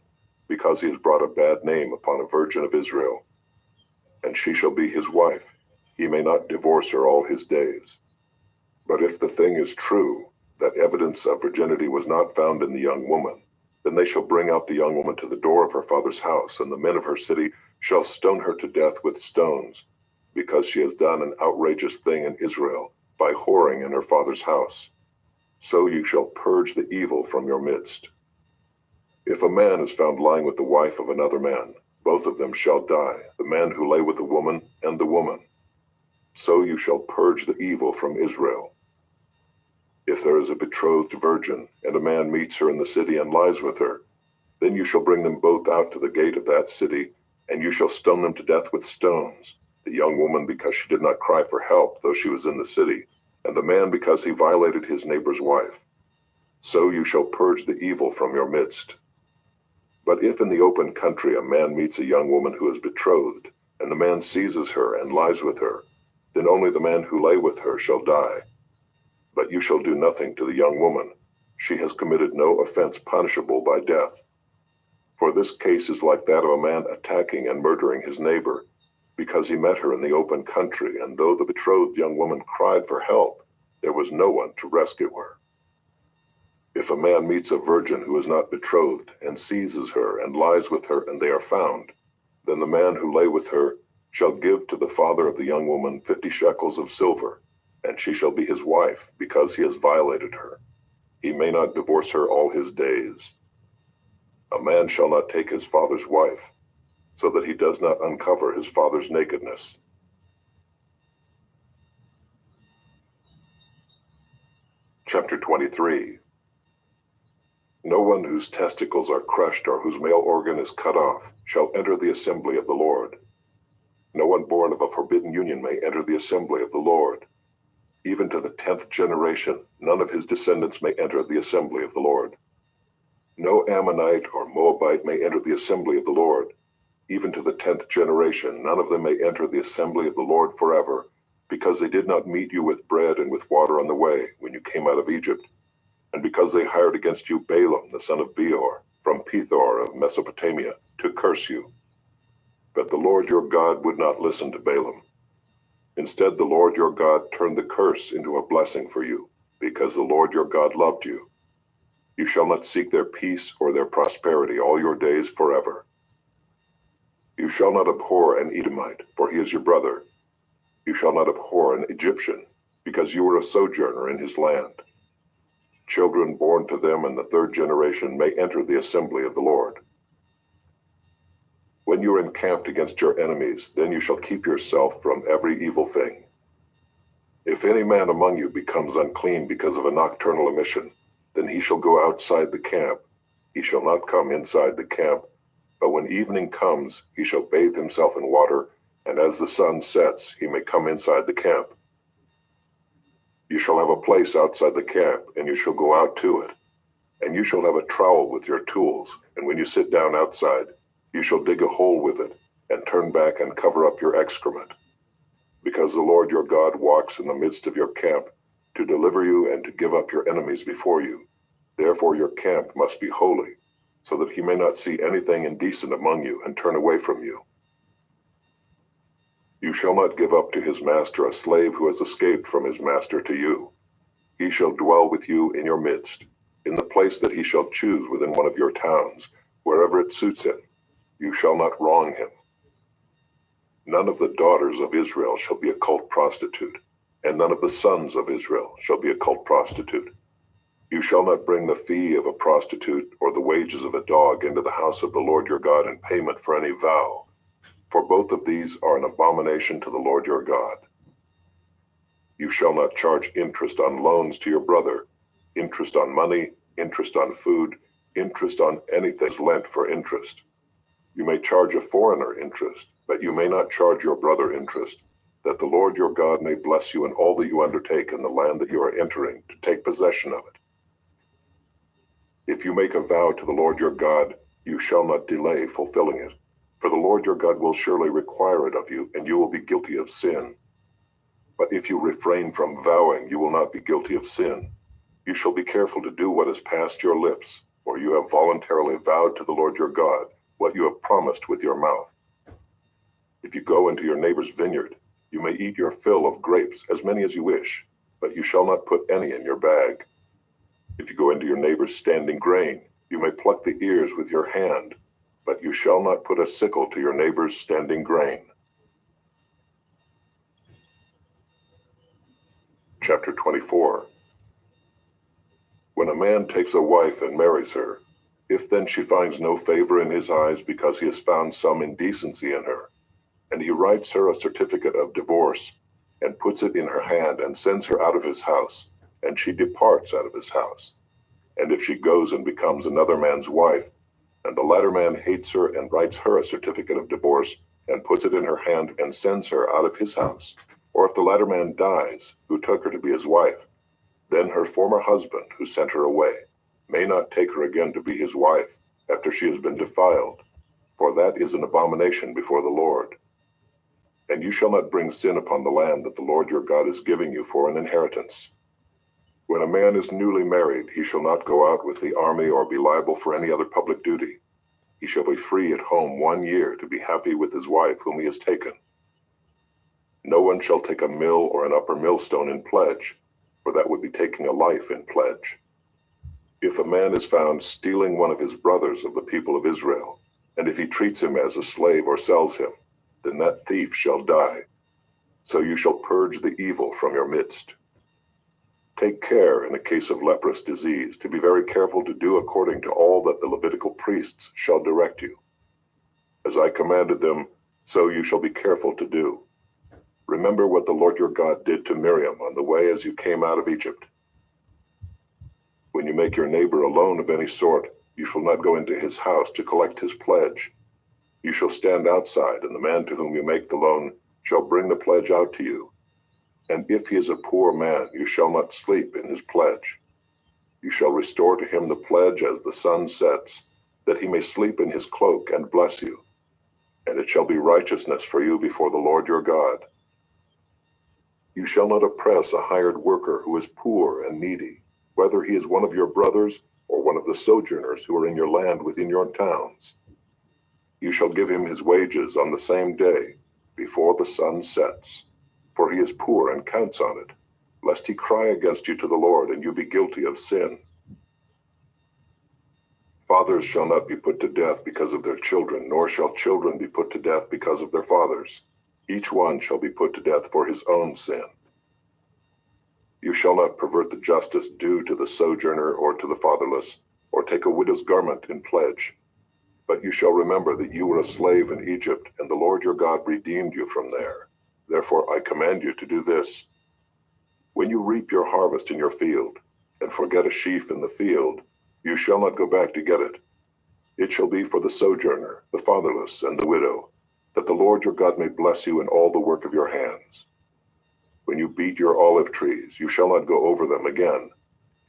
because he has brought a bad name upon a virgin of Israel. And she shall be his wife. He may not divorce her all his days. But if the thing is true, that evidence of virginity was not found in the young woman, then they shall bring out the young woman to the door of her father's house, and the men of her city shall stone her to death with stones, because she has done an outrageous thing in Israel, by whoring in her father's house. So you shall purge the evil from your midst. If a man is found lying with the wife of another man, both of them shall die, the man who lay with the woman and the woman. So you shall purge the evil from Israel. If there is a betrothed virgin, and a man meets her in the city and lies with her, then you shall bring them both out to the gate of that city, and you shall stone them to death with stones, the young woman because she did not cry for help, though she was in the city, and the man because he violated his neighbor's wife. So you shall purge the evil from your midst. But if in the open country a man meets a young woman who is betrothed, and the man seizes her and lies with her, then only the man who lay with her shall die. But you shall do nothing to the young woman. She has committed no offense punishable by death. For this case is like that of a man attacking and murdering his neighbor, because he met her in the open country, and though the betrothed young woman cried for help, there was no one to rescue her. If a man meets a virgin who is not betrothed, and seizes her, and lies with her, and they are found, then the man who lay with her shall give to the father of the young woman 50 shekels of silver, and she shall be his wife, because he has violated her. He may not divorce her all his days. A man shall not take his father's wife, so that he does not uncover his father's nakedness. Chapter 23. No one whose testicles are crushed or whose male organ is cut off shall enter the assembly of the Lord. No one born of a forbidden union may enter the assembly of the Lord. Even to the 10th generation, none of his descendants may enter the assembly of the Lord. No Ammonite or Moabite may enter the assembly of the Lord. Even to the 10th generation, none of them may enter the assembly of the Lord forever, because they did not meet you with bread and with water on the way when you came out of Egypt, and because they hired against you Balaam the son of Beor from Pethor of Mesopotamia to curse you. But the Lord your God would not listen to Balaam. Instead, the Lord your God turned the curse into a blessing for you, because the Lord your God loved you. You shall not seek their peace or their prosperity all your days forever. You shall not abhor an Edomite, for he is your brother. You shall not abhor an Egyptian, because you were a sojourner in his land. Children born to them in the third generation may enter the assembly of the Lord. When you are encamped against your enemies, then you shall keep yourself from every evil thing. If any man among you becomes unclean because of a nocturnal emission, then he shall go outside the camp. He shall not come inside the camp, but when evening comes, he shall bathe himself in water, and as the sun sets, he may come inside the camp. You shall have a place outside the camp, and you shall go out to it. And you shall have a trowel with your tools, and when you sit down outside, you shall dig a hole with it, and turn back and cover up your excrement. Because the Lord your God walks in the midst of your camp, to deliver you and to give up your enemies before you. Therefore your camp must be holy, so that he may not see anything indecent among you and turn away from you. You shall not give up to his master a slave who has escaped from his master to you. He shall dwell with you in your midst, in the place that he shall choose within one of your towns, wherever it suits him. You shall not wrong him. None of the daughters of Israel shall be a cult prostitute, and none of the sons of Israel shall be a cult prostitute. You shall not bring the fee of a prostitute or the wages of a dog into the house of the Lord your God in payment for any vow, for both of these are an abomination to the Lord your God. You shall not charge interest on loans to your brother, interest on money, interest on food, interest on anything lent for interest. You may charge a foreigner interest, but you may not charge your brother interest, that the Lord your God may bless you in all that you undertake in the land that you are entering to take possession of it. If you make a vow to the Lord your God, you shall not delay fulfilling it, for the Lord your God will surely require it of you, and you will be guilty of sin. But if you refrain from vowing, you will not be guilty of sin. You shall be careful to do what has passed your lips, for you have voluntarily vowed to the Lord your God what you have promised with your mouth. If you go into your neighbor's vineyard, you may eat your fill of grapes, as many as you wish, but you shall not put any in your bag. If you go into your neighbor's standing grain, you may pluck the ears with your hand, but you shall not put a sickle to your neighbor's standing grain. Chapter 24. When a man takes a wife and marries her, if then she finds no favor in his eyes because he has found some indecency in her, and he writes her a certificate of divorce, and puts it in her hand and sends her out of his house, and she departs out of his house. And if she goes and becomes another man's wife, and the latter man hates her and writes her a certificate of divorce, and puts it in her hand and sends her out of his house, or if the latter man dies, who took her to be his wife, then her former husband, who sent her away, may not take her again to be his wife after she has been defiled, for that is an abomination before the Lord. And you shall not bring sin upon the land that the Lord your God is giving you for an inheritance. When a man is newly married, he shall not go out with the army or be liable for any other public duty. He shall be free at home 1 year to be happy with his wife whom he has taken. No one shall take a mill or an upper millstone in pledge, for that would be taking a life in pledge. If a man is found stealing one of his brothers of the people of Israel, and if he treats him as a slave or sells him, then that thief shall die. So you shall purge the evil from your midst. Take care in a case of leprous disease to be very careful to do according to all that the Levitical priests shall direct you. As I commanded them, so you shall be careful to do. Remember what the Lord your God did to Miriam on the way as you came out of Egypt. When you make your neighbor a loan of any sort, you shall not go into his house to collect his pledge. You shall stand outside, and the man to whom you make the loan shall bring the pledge out to you. And if he is a poor man, you shall not sleep in his pledge. You shall restore to him the pledge as the sun sets, that he may sleep in his cloak and bless you. And it shall be righteousness for you before the Lord your God. You shall not oppress a hired worker who is poor and needy, whether he is one of your brothers or one of the sojourners who are in your land within your towns. You shall give him his wages on the same day, before the sun sets, for he is poor and counts on it, lest he cry against you to the Lord and you be guilty of sin. Fathers shall not be put to death because of their children, nor shall children be put to death because of their fathers. Each one shall be put to death for his own sin. You shall not pervert the justice due to the sojourner or to the fatherless, or take a widow's garment in pledge. But you shall remember that you were a slave in Egypt, and the Lord your God redeemed you from there. Therefore I command you to do this. When you reap your harvest in your field, and forget a sheaf in the field, you shall not go back to get it. It shall be for the sojourner, the fatherless, and the widow, that the Lord your God may bless you in all the work of your hands. When you beat your olive trees, you shall not go over them again.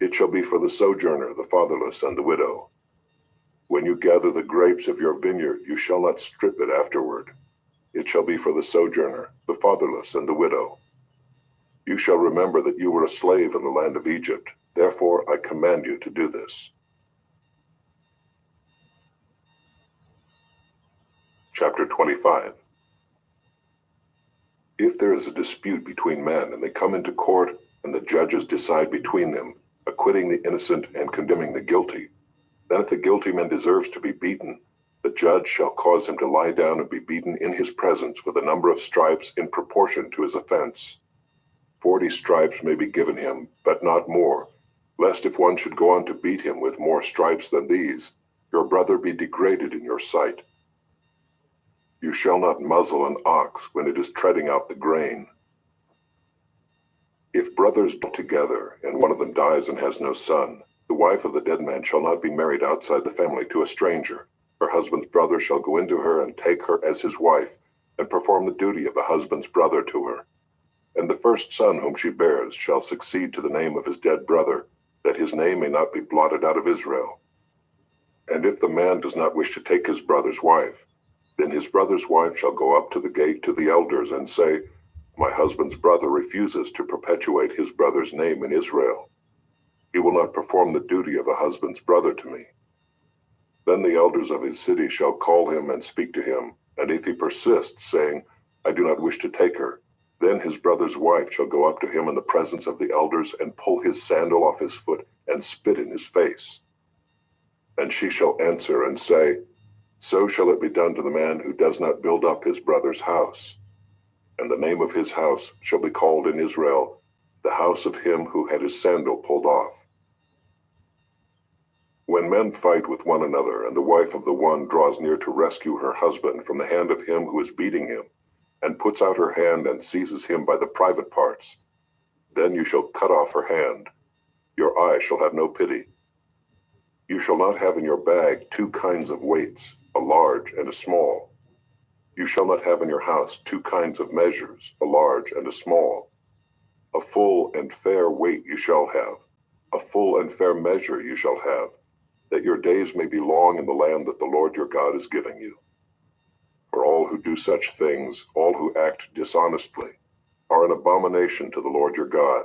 It shall be for the sojourner, the fatherless, and the widow. When you gather the grapes of your vineyard, you shall not strip it afterward. It shall be for the sojourner, the fatherless, and the widow. You shall remember that you were a slave in the land of Egypt. Therefore I command you to do this. Chapter 25. If there is a dispute between men, and they come into court, and the judges decide between them, acquitting the innocent and condemning the guilty, then if the guilty man deserves to be beaten, the judge shall cause him to lie down and be beaten in his presence with a number of stripes in proportion to his offense. 40 stripes may be given him, but not more, lest if one should go on to beat him with more stripes than these, your brother be degraded in your sight. You shall not muzzle an ox when it is treading out the grain. If brothers dwell together, and one of them dies and has no son, the wife of the dead man shall not be married outside the family to a stranger. Her husband's brother shall go into her and take her as his wife, and perform the duty of a husband's brother to her. And the first son whom she bears shall succeed to the name of his dead brother, that his name may not be blotted out of Israel. And if the man does not wish to take his brother's wife, then his brother's wife shall go up to the gate to the elders and say, My husband's brother refuses to perpetuate his brother's name in Israel. He will not perform the duty of a husband's brother to me. Then the elders of his city shall call him and speak to him, and if he persists, saying, I do not wish to take her, then his brother's wife shall go up to him in the presence of the elders and pull his sandal off his foot and spit in his face. And she shall answer and say, So shall it be done to the man who does not build up his brother's house. And the name of his house shall be called in Israel, the house of him who had his sandal pulled off. When men fight with one another, and the wife of the one draws near to rescue her husband from the hand of him who is beating him, and puts out her hand and seizes him by the private parts, then you shall cut off her hand. Your eye shall have no pity. You shall not have in your bag 2 kinds of weights, a large and a small. You shall not have in your house 2 kinds of measures, a large and a small. A full and fair weight you shall have, a full and fair measure you shall have, that your days may be long in the land that the Lord your God is giving you. For all who do such things, all who act dishonestly, are an abomination to the Lord your God.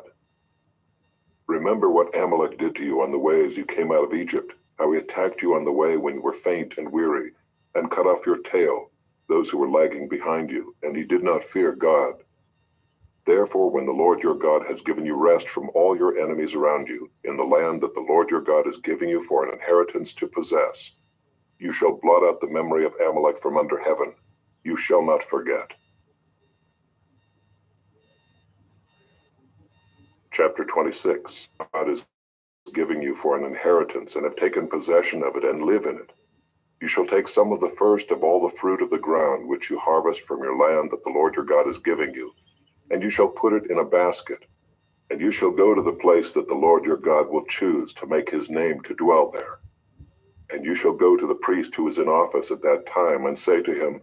Remember what Amalek did to you on the way as you came out of Egypt, how he attacked you on the way when you were faint and weary, and cut off your tail, those who were lagging behind you, and he did not fear God. Therefore, when the Lord your God has given you rest from all your enemies around you, in the land that the Lord your God is giving you for an inheritance to possess, you shall blot out the memory of Amalek from under heaven. You shall not forget. Chapter 26. God is giving you for an inheritance, and have taken possession of it, and live in it. You shall take some of the first of all the fruit of the ground which you harvest from your land that the Lord your God is giving you, and you shall put it in a basket. And you shall go to the place that the Lord your God will choose to make his name to dwell there. And you shall go to the priest who is in office at that time, and say to him,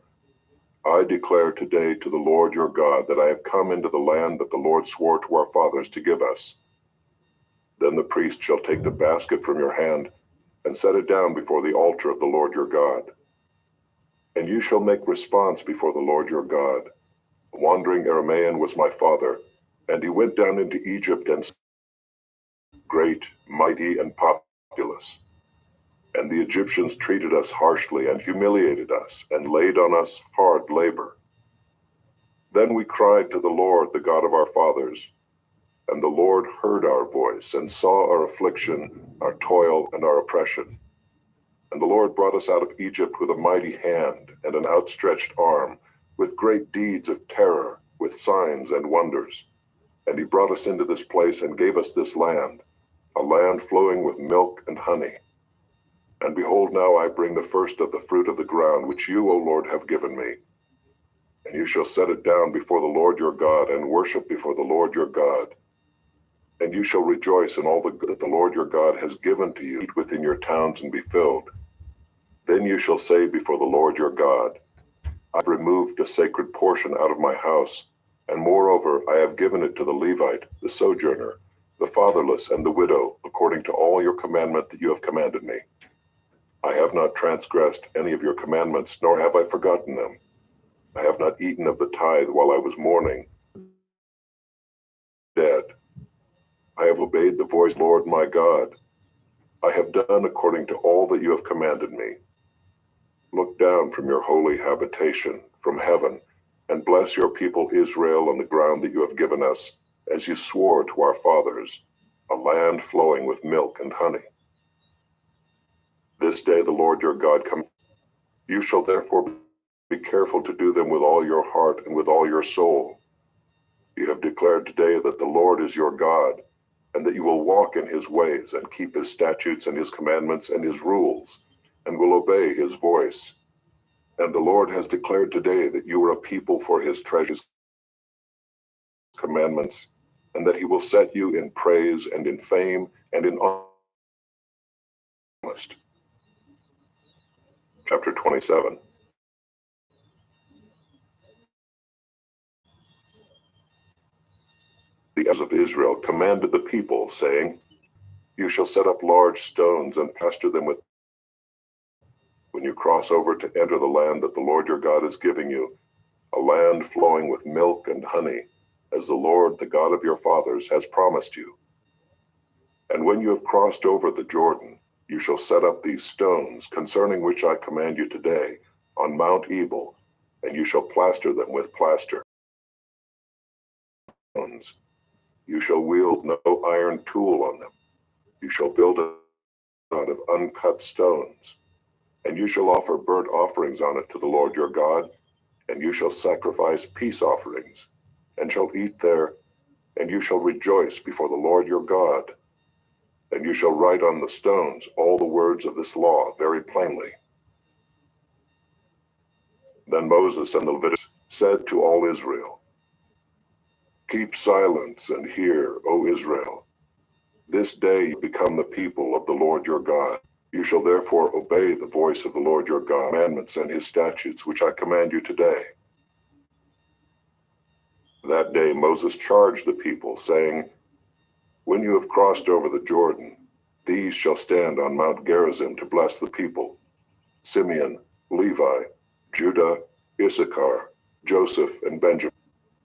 I declare today to the Lord your God that I have come into the land that the Lord swore to our fathers to give us. Then the priest shall take the basket from your hand, and set it down before the altar of the Lord your God. And you shall make response before the Lord your God. A wandering Aramaean was my father, and he went down into Egypt and great, mighty, and populous. And the Egyptians treated us harshly and humiliated us, and laid on us hard labor. Then we cried to the Lord, the God of our fathers, and the Lord heard our voice, and saw our affliction, our toil, and our oppression. And the Lord brought us out of Egypt with a mighty hand and an outstretched arm, with great deeds of terror, with signs and wonders. And he brought us into this place and gave us this land, a land flowing with milk and honey. And behold, now I bring the first of the fruit of the ground, which you, O Lord, have given me. And you shall set it down before the Lord your God, and worship before the Lord your God. And you shall rejoice in all the good that the Lord your God has given to you. Eat within your towns and be filled. Then you shall say before the Lord your God, I have removed a sacred portion out of my house, and moreover I have given it to the Levite, the sojourner, the fatherless, and the widow, according to all your commandment that you have commanded me. I have not transgressed any of your commandments, nor have I forgotten them. I have not eaten of the tithe while I was mourning, dead. I have obeyed the voice, Lord my God. I have done according to all that you have commanded me. Look down from your holy habitation, from heaven, and bless your people Israel on the ground that you have given us, as you swore to our fathers, a land flowing with milk and honey. This day the Lord your God comes. You shall therefore be careful to do them with all your heart and with all your soul. You have declared today that the Lord is your God, and that you will walk in his ways and keep his statutes and his commandments and his rules, and will obey his voice. And the Lord has declared today that you are a people for his treasures, commandments, and that he will set you in praise and in fame and in honest. Chapter 27. The elders of Israel commanded the people, saying, You shall set up large stones and pasture them with. When you cross over to enter the land that the Lord your God is giving you, a land flowing with milk and honey, as the Lord, the God of your fathers, has promised you. And when you have crossed over the Jordan, you shall set up these stones, concerning which I command you today, on Mount Ebal, and you shall plaster them with plaster. You shall wield no iron tool on them. You shall build it out of uncut stones. And you shall offer burnt offerings on it to the Lord your God, and you shall sacrifice peace offerings, and shall eat there, and you shall rejoice before the Lord your God. And you shall write on the stones all the words of this law very plainly. Then Moses and the Levites said to all Israel, Keep silence and hear, O Israel. This day you become the people of the Lord your God. You shall therefore obey the voice of the Lord your God, commandments and his statutes, which I command you today. That day Moses charged the people, saying, When you have crossed over the Jordan, these shall stand on Mount Gerizim to bless the people: Simeon, Levi, Judah, Issachar, Joseph, and Benjamin.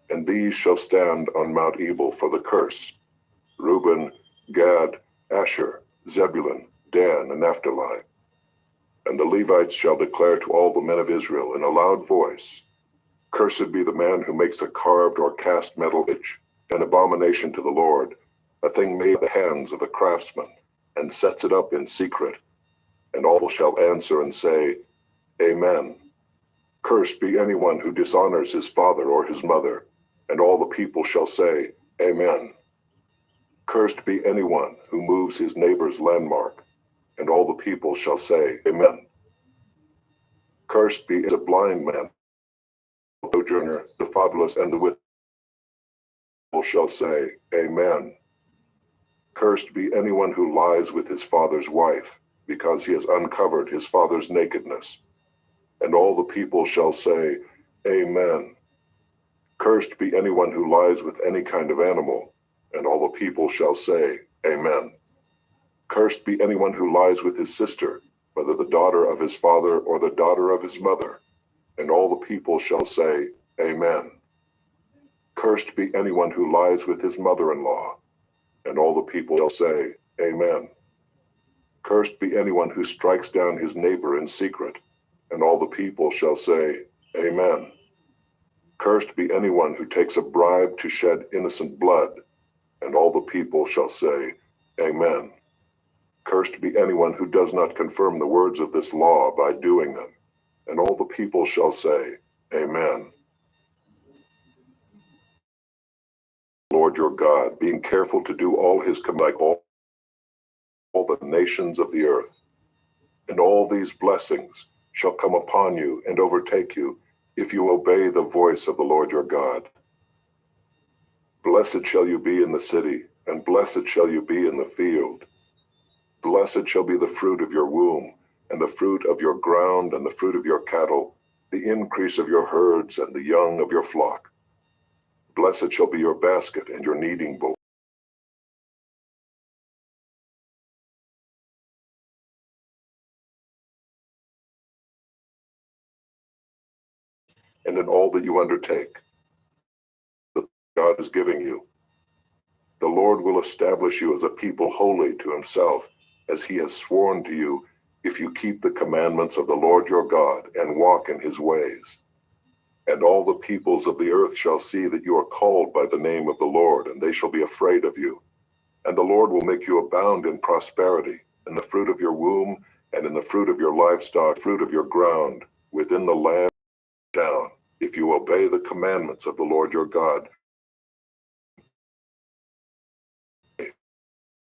And these shall stand on Mount Ebal for the curse: Reuben, Gad, Asher, Zebulun, Dan, and Naphtali. And the Levites shall declare to all the men of Israel in a loud voice, Cursed be the man who makes a carved or cast metal image, an abomination to the Lord, a thing made by the hands of a craftsman, and sets it up in secret. And all shall answer and say, Amen. Cursed be anyone who dishonors his father or his mother. And all the people shall say, Amen. Cursed be anyone who moves his neighbor's landmark. And all the people shall say, Amen. Cursed be a blind man, the sojourner, the fatherless, and the widow shall say, Amen. Cursed be anyone who lies with his father's wife, because he has uncovered his father's nakedness. And all the people shall say, Amen. Cursed be anyone who lies with any kind of animal, and all the people shall say, Amen. Cursed be anyone who lies with his sister, whether the daughter of his father or the daughter of his mother, and all the people shall say, Amen. Cursed be anyone who lies with his mother-in-law, and all the people shall say, Amen. Cursed be anyone who strikes down his neighbor in secret, and all the people shall say, Amen. Cursed be anyone who takes a bribe to shed innocent blood, and all the people shall say, Amen. Cursed be anyone who does not confirm the words of this law by doing them, and all the people shall say, Amen. Lord Lord your God, being careful to do all his commands, like all the nations of the earth. And all these blessings shall come upon you and overtake you, if you obey the voice of the Lord your God. Blessed shall you be in the city, and blessed shall you be in the field. Blessed shall be the fruit of your womb, and the fruit of your ground, and the fruit of your cattle, the increase of your herds, and the young of your flock. Blessed shall be your basket and your kneading bowl. And in all that you undertake, that God is giving you. The Lord will establish you as a people holy to himself, as he has sworn to you, if you keep the commandments of the Lord your God and walk in his ways. And all the peoples of the earth shall see that you are called by the name of the Lord, and they shall be afraid of you. And the Lord will make you abound in prosperity, in the fruit of your womb, and in the fruit of your livestock, fruit of your ground, within the land down, if you obey the commandments of the Lord your God,